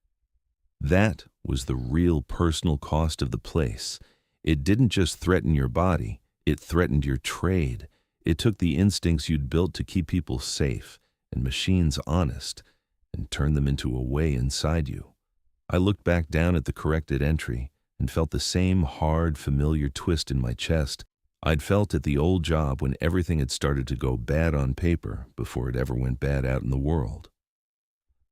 That was the real personal cost of the place. It didn't just threaten your body, it threatened your trade. It took the instincts you'd built to keep people safe and machines honest and turned them into a way inside you. I looked back down at the corrected entry and felt the same hard, familiar twist in my chest I'd felt at the old job when everything had started to go bad on paper before it ever went bad out in the world.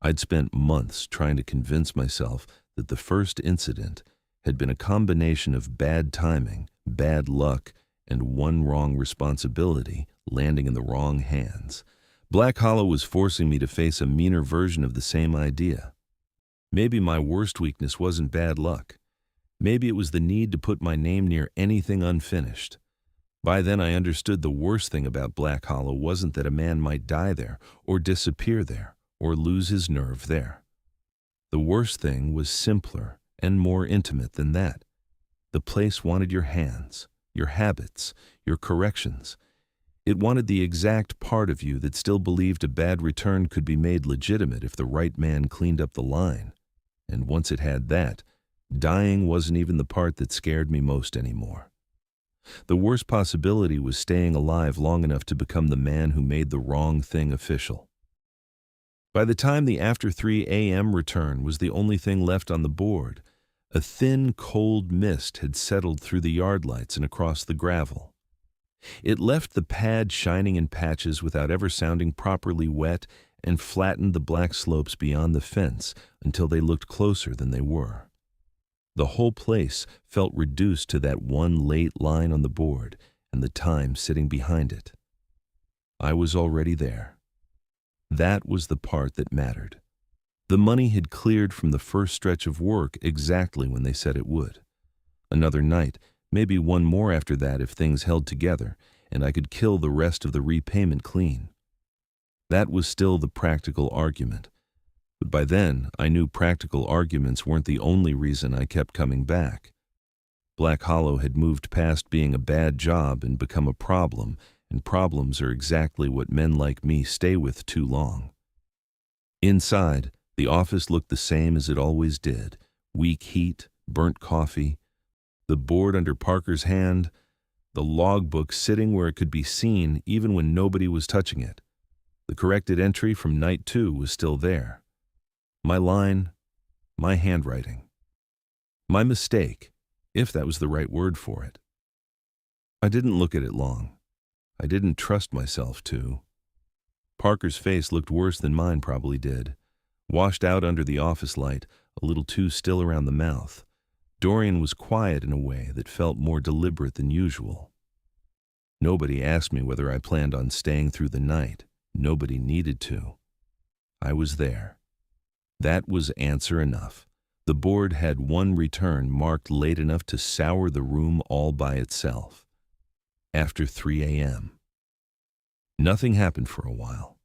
I'd spent months trying to convince myself that the first incident had been a combination of bad timing, bad luck, and one wrong responsibility landing in the wrong hands. Black Hollow was forcing me to face a meaner version of the same idea. Maybe my worst weakness wasn't bad luck. Maybe it was the need to put my name near anything unfinished. By then I understood the worst thing about Black Hollow wasn't that a man might die there, or disappear there, or lose his nerve there. The worst thing was simpler and more intimate than that. The place wanted your hands, your habits, your corrections. It wanted the exact part of you that still believed a bad return could be made legitimate if the right man cleaned up the line. And once it had that, dying wasn't even the part that scared me most anymore. The worst possibility was staying alive long enough to become the man who made the wrong thing official. By the time the after 3 a.m. return was the only thing left on the board, a thin, cold mist had settled through the yard lights and across the gravel. It left the pad shining in patches without ever sounding properly wet and flattened the black slopes beyond the fence until they looked closer than they were. The whole place felt reduced to that one late line on the board and the time sitting behind it. I was already there. That was the part that mattered. The money had cleared from the first stretch of work exactly when they said it would. Another night, maybe one more after that if things held together, and I could kill the rest of the repayment clean. That was still the practical argument. But by then, I knew practical arguments weren't the only reason I kept coming back. Black Hollow had moved past being a bad job and become a problem, and problems are exactly what men like me stay with too long. Inside, the office looked the same as it always did: weak heat, burnt coffee, the board under Parker's hand, the logbook sitting where it could be seen even when nobody was touching it. The corrected entry from night 2 was still there. My line, my handwriting. My mistake, if that was the right word for it. I didn't look at it long. I didn't trust myself to. Parker's face looked worse than mine probably did. Washed out under the office light, a little too still around the mouth. Dorian was quiet in a way that felt more deliberate than usual. Nobody asked me whether I planned on staying through the night. Nobody needed to. I was there. That was answer enough. The board had one return marked late enough to sour the room all by itself. After 3 a.m. Nothing happened for a while.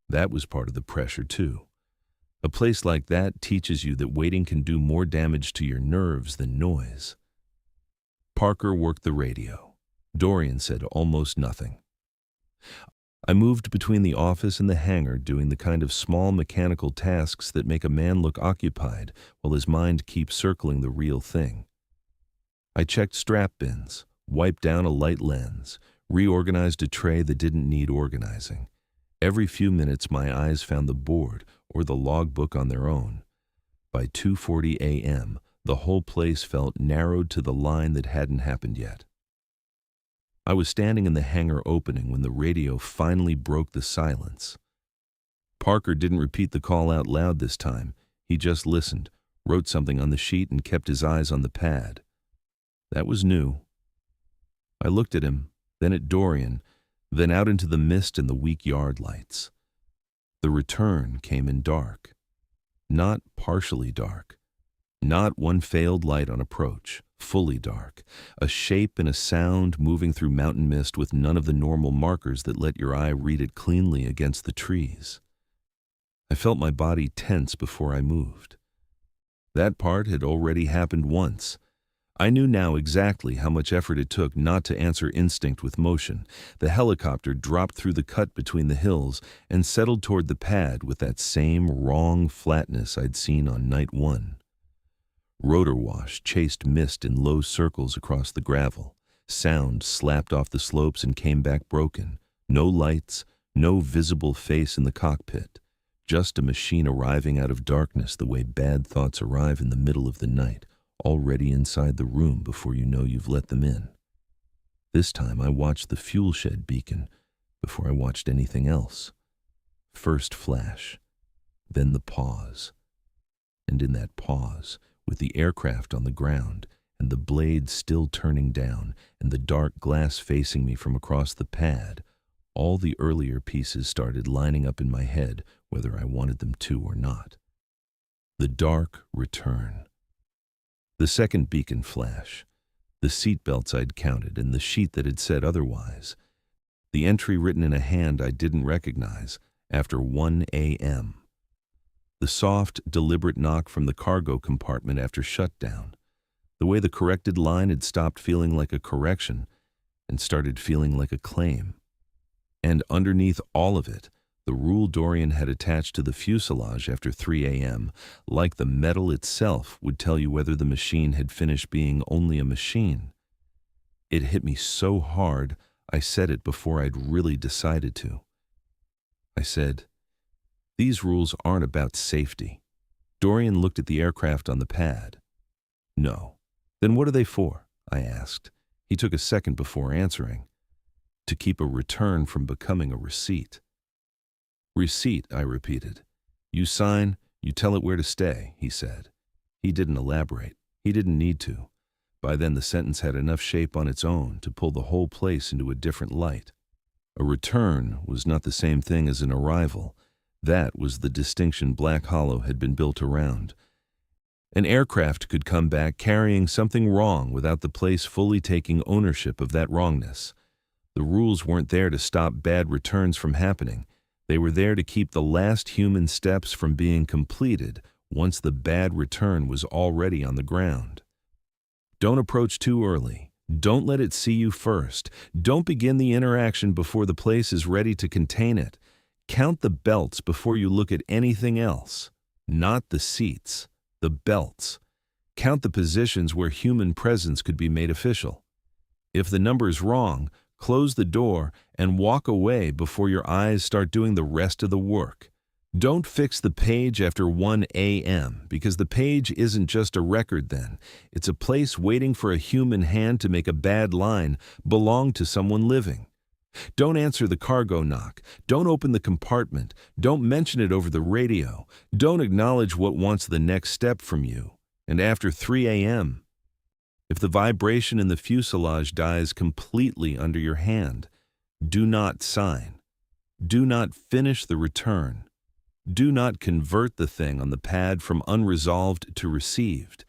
That was part of the pressure, too. A place like that teaches you that waiting can do more damage to your nerves than noise. Parker worked the radio. Dorian said almost nothing. I moved between the office and the hangar, doing the kind of small mechanical tasks that make a man look occupied while his mind keeps circling the real thing. I checked strap bins, wiped down a light lens, reorganized a tray that didn't need organizing. Every few minutes my eyes found the board or the logbook on their own. By 2:40 a.m., the whole place felt narrowed to the line that hadn't happened yet. I was standing in the hangar opening when the radio finally broke the silence. Parker didn't repeat the call out loud this time. He just listened, wrote something on the sheet, and kept his eyes on the pad. That was new. I looked at him, then at Dorian, then out into the mist and the weak yard lights. The return came in dark. Not partially dark. Not one failed light on approach. Fully dark. A shape and a sound moving through mountain mist with none of the normal markers that let your eye read it cleanly against the trees. I felt my body tense before I moved. That part had already happened once. I knew now exactly how much effort it took not to answer instinct with motion. The helicopter dropped through the cut between the hills and settled toward the pad with that same wrong flatness I'd seen on night 1. Rotor wash chased mist in low circles across the gravel. Sound slapped off the slopes and came back broken. No lights, no visible face in the cockpit. Just a machine arriving out of darkness the way bad thoughts arrive in the middle of the night, already inside the room before you know you've let them in. This time I watched the fuel shed beacon before I watched anything else. First flash, then the pause. And in that pause, with the aircraft on the ground, and the blade still turning down, and the dark glass facing me from across the pad, all the earlier pieces started lining up in my head, whether I wanted them to or not. The dark return. The second beacon flash. The seatbelts I'd counted, and the sheet that had said otherwise. The entry written in a hand I didn't recognize, after 1 a.m. The soft, deliberate knock from the cargo compartment after shutdown. The way the corrected line had stopped feeling like a correction and started feeling like a claim. And underneath all of it, the rule Dorian had attached to the fuselage after 3 a.m., like the metal itself, would tell you whether the machine had finished being only a machine. It hit me so hard, I said it before I'd really decided to. I said, "These rules aren't about safety." Dorian looked at the aircraft on the pad. "No." "Then what are they for?" I asked. He took a second before answering. "To keep a return from becoming a receipt." "Receipt," I repeated. "You sign, you tell it where to stay," he said. He didn't elaborate. He didn't need to. By then the sentence had enough shape on its own to pull the whole place into a different light. A return was not the same thing as an arrival. That was the distinction Black Hollow had been built around. An aircraft could come back carrying something wrong without the place fully taking ownership of that wrongness. The rules weren't there to stop bad returns from happening. They were there to keep the last human steps from being completed once the bad return was already on the ground. Don't approach too early. Don't let it see you first. Don't begin the interaction before the place is ready to contain it. Count the belts before you look at anything else. Not the seats, the belts. Count the positions where human presence could be made official. If the number is wrong, close the door and walk away before your eyes start doing the rest of the work. Don't fix the page after 1 a.m. because the page isn't just a record then. It's a place waiting for a human hand to make a bad line belong to someone living. Don't answer the cargo knock. Don't open the compartment. Don't mention it over the radio. Don't acknowledge what wants the next step from you. And after 3 a.m., if the vibration in the fuselage dies completely under your hand, do not sign. Do not finish the return. Do not convert the thing on the pad from unresolved to received.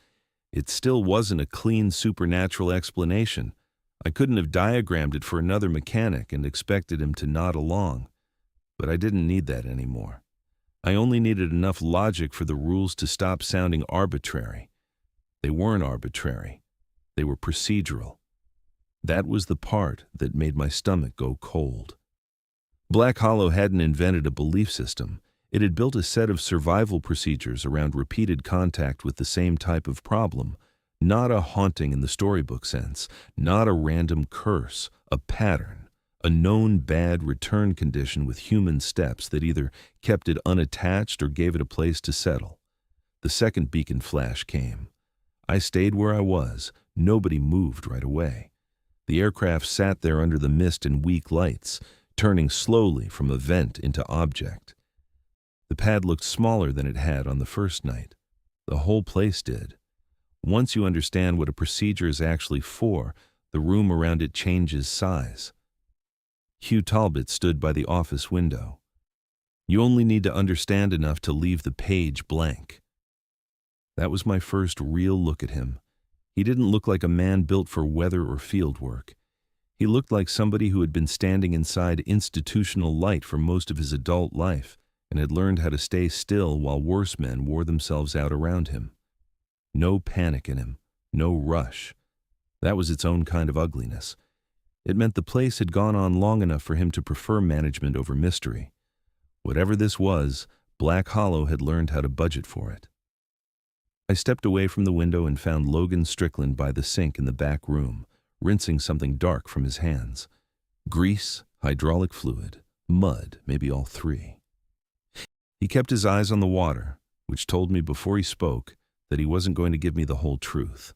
It still wasn't a clean supernatural explanation. I couldn't have diagrammed it for another mechanic and expected him to nod along. But I didn't need that anymore. I only needed enough logic for the rules to stop sounding arbitrary. They weren't arbitrary. They were procedural. That was the part that made my stomach go cold. Black Hollow hadn't invented a belief system. It had built a set of survival procedures around repeated contact with the same type of problem. Not a haunting in the storybook sense, not a random curse, a pattern, a known bad return condition with human steps that either kept it unattached or gave it a place to settle. The second beacon flash came. I stayed where I was. Nobody moved right away. The aircraft sat there under the mist and weak lights, turning slowly from event into object. The pad looked smaller than it had on the first night. The whole place did. Once you understand what a procedure is actually for, the room around it changes size. Hugh Talbot stood by the office window. You only need to understand enough to leave the page blank. That was my first real look at him. He didn't look like a man built for weather or field work. He looked like somebody who had been standing inside institutional light for most of his adult life and had learned how to stay still while worse men wore themselves out around him. No panic in him, no rush. That was its own kind of ugliness. It meant the place had gone on long enough for him to prefer management over mystery. Whatever this was, Black Hollow had learned how to budget for it. I stepped away from the window and found Logan Strickland by the sink in the back room, rinsing something dark from his hands. Grease, hydraulic fluid, mud, maybe all three. He kept his eyes on the water, which told me before he spoke that he wasn't going to give me the whole truth.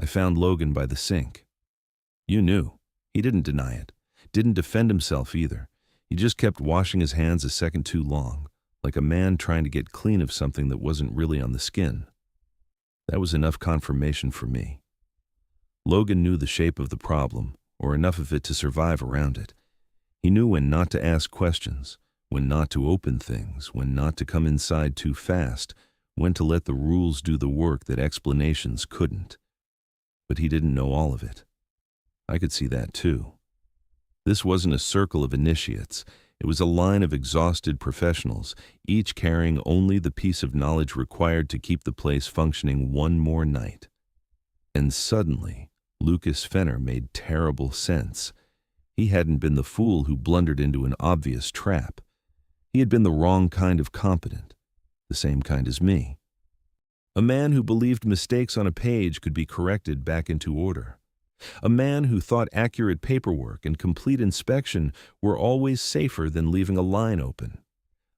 I found Logan by the sink. You knew. He didn't deny it. Didn't defend himself either. He just kept washing his hands a second too long, like a man trying to get clean of something that wasn't really on the skin. That was enough confirmation for me. Logan knew the shape of the problem, or enough of it to survive around it. He knew when not to ask questions, when not to open things, when not to come inside too fast, when to let the rules do the work that explanations couldn't. But he didn't know all of it. I could see that too. This wasn't a circle of initiates. It was a line of exhausted professionals, each carrying only the piece of knowledge required to keep the place functioning one more night. And suddenly, Lucas Fenner made terrible sense. He hadn't been the fool who blundered into an obvious trap. He had been the wrong kind of competent, the same kind as me. A man who believed mistakes on a page could be corrected back into order. A man who thought accurate paperwork and complete inspection were always safer than leaving a line open.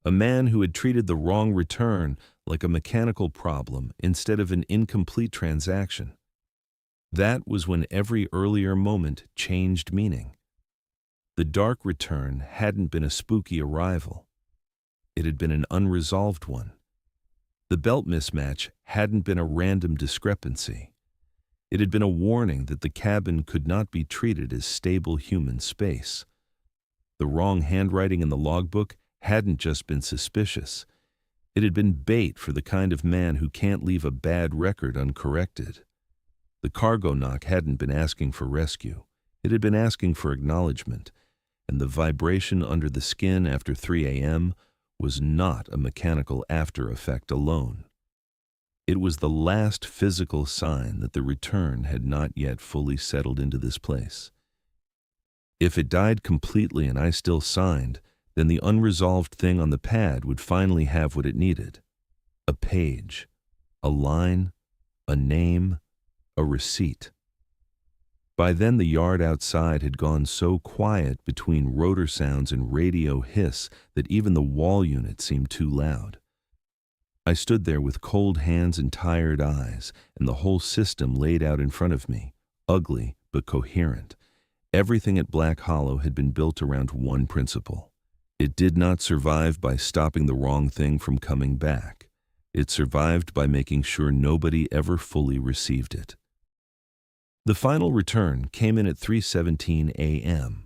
A man who had treated the wrong return like a mechanical problem instead of an incomplete transaction. That was when every earlier moment changed meaning. The dark return hadn't been a spooky arrival. It had been an unresolved one. The belt mismatch hadn't been a random discrepancy. It had been a warning that the cabin could not be treated as stable human space. The wrong handwriting in the logbook hadn't just been suspicious. It had been bait for the kind of man who can't leave a bad record uncorrected. The cargo knock hadn't been asking for rescue. It had been asking for acknowledgement, and the vibration under the skin after 3 a.m. was not a mechanical after effect alone. It was the last physical sign that the return had not yet fully settled into this place. If it died completely and I still signed, then the unresolved thing on the pad would finally have what it needed. A page, a line, a name, a receipt. By then the yard outside had gone so quiet between rotor sounds and radio hiss that even the wall unit seemed too loud. I stood there with cold hands and tired eyes, and the whole system laid out in front of me, ugly but coherent. Everything at Black Hollow had been built around one principle. It did not survive by stopping the wrong thing from coming back. It survived by making sure nobody ever fully received it. The final return came in at 3:17 a.m.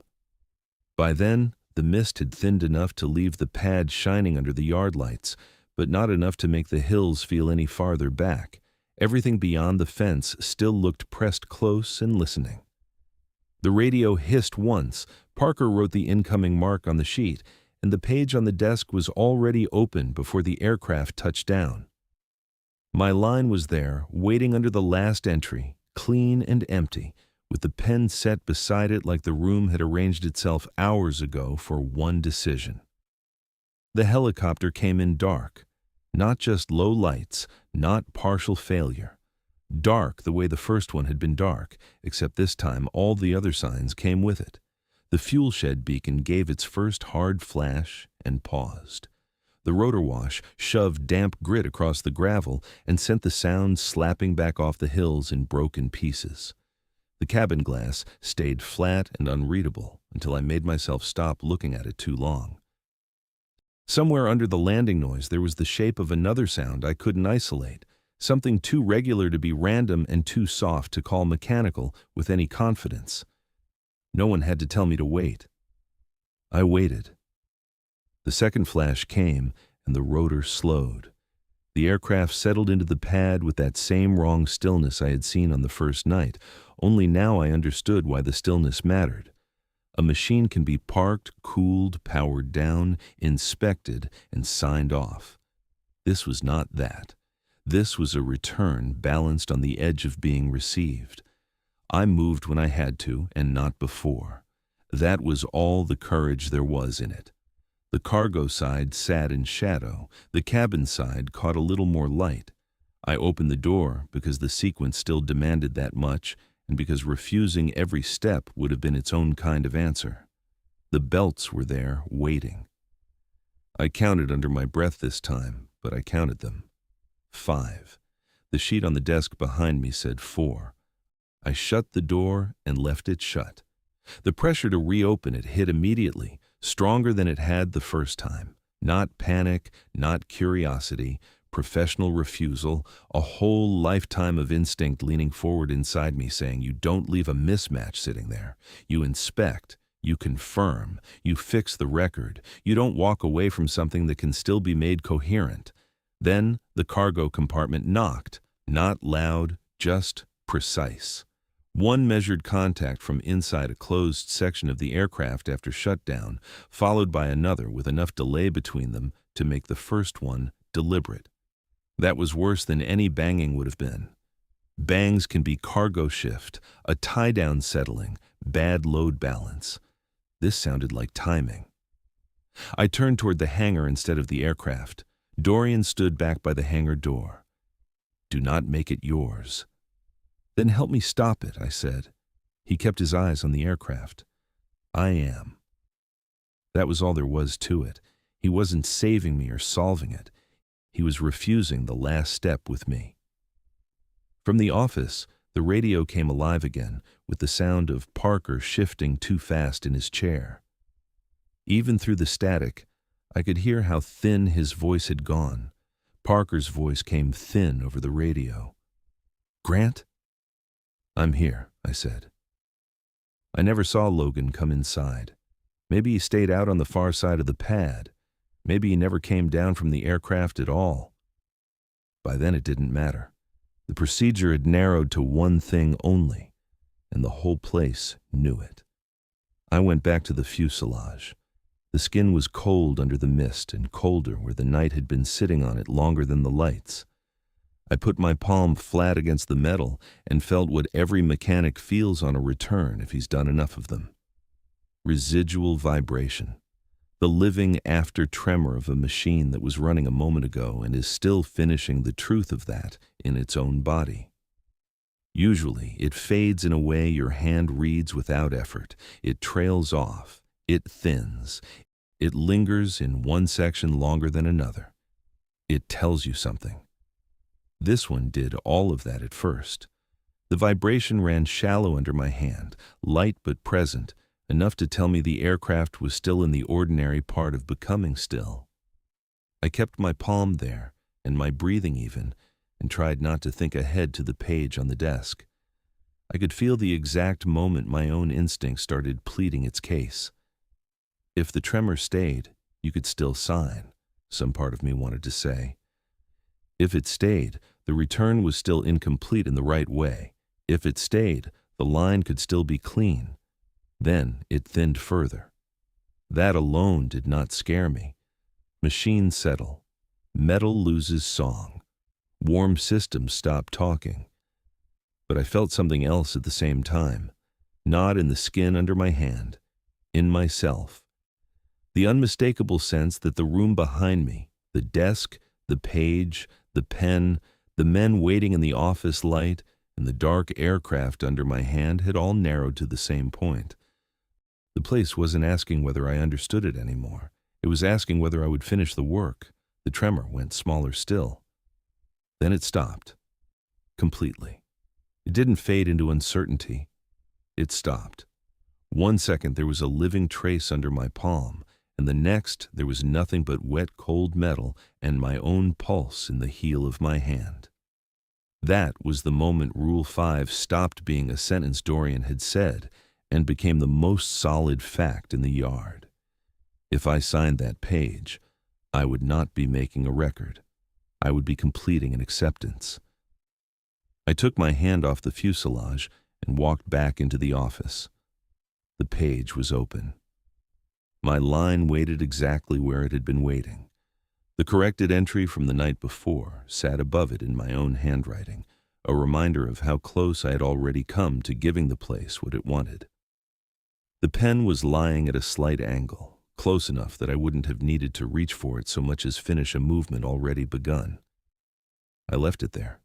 By then, the mist had thinned enough to leave the pad shining under the yard lights, but not enough to make the hills feel any farther back. Everything beyond the fence still looked pressed close and listening. The radio hissed once. Parker wrote the incoming mark on the sheet, and the page on the desk was already open before the aircraft touched down. My line was there, waiting under the last entry, clean and empty, with the pen set beside it like the room had arranged itself hours ago for one decision. The helicopter came in dark, not just low lights, not partial failure. Dark the way the first one had been dark, except this time all the other signs came with it. The fuel shed beacon gave its first hard flash and paused. The rotor wash shoved damp grit across the gravel and sent the sound slapping back off the hills in broken pieces. The cabin glass stayed flat and unreadable until I made myself stop looking at it too long. Somewhere under the landing noise there was the shape of another sound I couldn't isolate, something too regular to be random and too soft to call mechanical with any confidence. No one had to tell me to wait. I waited. The second flash came, and the rotor slowed. The aircraft settled into the pad with that same wrong stillness I had seen on the first night, only now I understood why the stillness mattered. A machine can be parked, cooled, powered down, inspected, and signed off. This was not that. This was a return balanced on the edge of being received. I moved when I had to, and not before. That was all the courage there was in it. The cargo side sat in shadow. The cabin side caught a little more light. I opened the door because the sequence still demanded that much, and because refusing every step would have been its own kind of answer. The belts were there, waiting. I counted under my breath this time, but I counted them. 5. The sheet on the desk behind me said 4. I shut the door and left it shut. The pressure to reopen it hit immediately, stronger than it had the first time. Not panic, not curiosity, professional refusal, a whole lifetime of instinct leaning forward inside me saying, you don't leave a mismatch sitting there. You inspect, you confirm, you fix the record. You don't walk away from something that can still be made coherent. Then the cargo compartment knocked, not loud, just precise. One measured contact from inside a closed section of the aircraft after shutdown, followed by another with enough delay between them to make the first one deliberate. That was worse than any banging would have been. Bangs can be cargo shift, a tie-down settling, bad load balance. This sounded like timing. I turned toward the hangar instead of the aircraft. Dorian stood back by the hangar door. Do not make it yours. Then help me stop it, I said. He kept his eyes on the aircraft. I am. That was all there was to it. He wasn't saving me or solving it. He was refusing the last step with me. From the office, the radio came alive again, with the sound of Parker shifting too fast in his chair. Even through the static, I could hear how thin his voice had gone. Parker's voice came thin over the radio. Grant? I'm here, I said. I never saw Logan come inside. Maybe he stayed out on the far side of the pad. Maybe he never came down from the aircraft at all. By then it didn't matter. The procedure had narrowed to one thing only, and the whole place knew it. I went back to the fuselage. The skin was cold under the mist and colder where the night had been sitting on it longer than the lights. I put my palm flat against the metal and felt what every mechanic feels on a return if he's done enough of them. Residual vibration. The living after tremor of a machine that was running a moment ago and is still finishing the truth of that in its own body. Usually, it fades in a way your hand reads without effort. It trails off. It thins. It lingers in one section longer than another. It tells you something. This one did all of that at first. The vibration ran shallow under my hand, light but present, enough to tell me the aircraft was still in the ordinary part of becoming still. I kept my palm there, and my breathing even, and tried not to think ahead to the page on the desk. I could feel the exact moment my own instinct started pleading its case. If the tremor stayed, you could still sign, some part of me wanted to say. If it stayed, the return was still incomplete in the right way. If it stayed, the line could still be clean. Then it thinned further. That alone did not scare me. Machines settle. Metal loses song. Warm systems stop talking. But I felt something else at the same time, not in the skin under my hand, in myself. The unmistakable sense that the room behind me, the desk, the page, the pen, the men waiting in the office light, and the dark aircraft under my hand had all narrowed to the same point. The place wasn't asking whether I understood it anymore. It was asking whether I would finish the work. The tremor went smaller still. Then it stopped. Completely. It didn't fade into uncertainty. It stopped. 1 second there was a living trace under my palm, and the next there was nothing but wet cold metal and my own pulse in the heel of my hand. That was the moment Rule 5 stopped being a sentence Dorian had said and became the most solid fact in the yard. If I signed that page, I would not be making a record. I would be completing an acceptance. I took my hand off the fuselage and walked back into the office. The page was open. My line waited exactly where it had been waiting. The corrected entry from the night before sat above it in my own handwriting, a reminder of how close I had already come to giving the place what it wanted. The pen was lying at a slight angle, close enough that I wouldn't have needed to reach for it so much as finish a movement already begun. I left it there.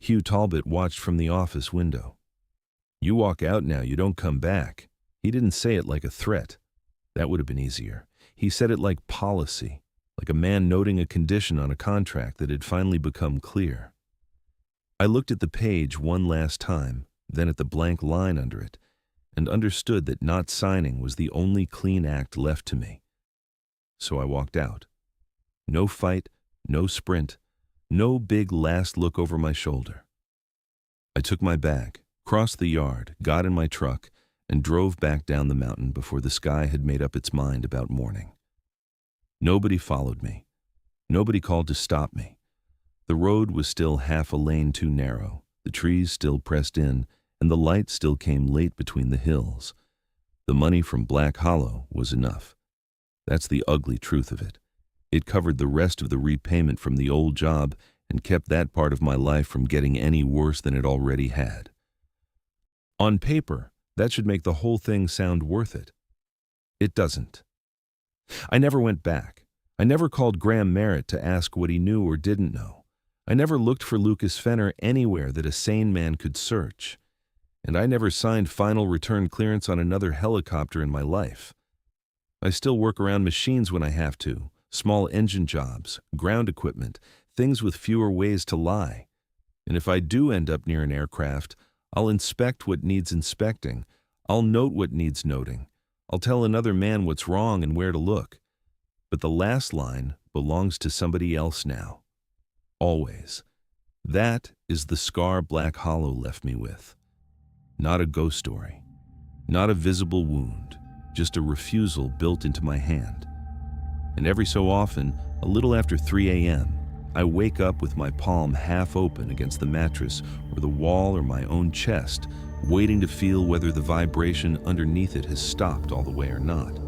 Hugh Talbot watched from the office window. "You walk out now, you don't come back." He didn't say it like a threat. That would have been easier. He said it like policy, like a man noting a condition on a contract that had finally become clear. I looked at the page one last time, then at the blank line under it, and understood that not signing was the only clean act left to me. So I walked out. No fight, no sprint, no big last look over my shoulder. I took my bag, crossed the yard, got in my truck, and drove back down the mountain before the sky had made up its mind about morning. Nobody followed me. Nobody called to stop me. The road was still half a lane too narrow, the trees still pressed in, and the light still came late between the hills. The money from Black Hollow was enough. That's the ugly truth of it. It covered the rest of the repayment from the old job and kept that part of my life from getting any worse than it already had. On paper, that should make the whole thing sound worth it. It doesn't. I never went back. I never called Graham Merritt to ask what he knew or didn't know. I never looked for Lucas Fenner anywhere that a sane man could search. And I never signed final return clearance on another helicopter in my life. I still work around machines when I have to, small engine jobs, ground equipment, things with fewer ways to lie. And if I do end up near an aircraft, I'll inspect what needs inspecting. I'll note what needs noting. I'll tell another man what's wrong and where to look. But the last line belongs to somebody else now. Always. That is the scar Black Hollow left me with. Not a ghost story. Not a visible wound. Just a refusal built into my hand. and every so often, a little after 3 a.m., I wake up with my palm half open against the mattress or the wall or my own chest, waiting to feel whether the vibration underneath it has stopped all the way or not.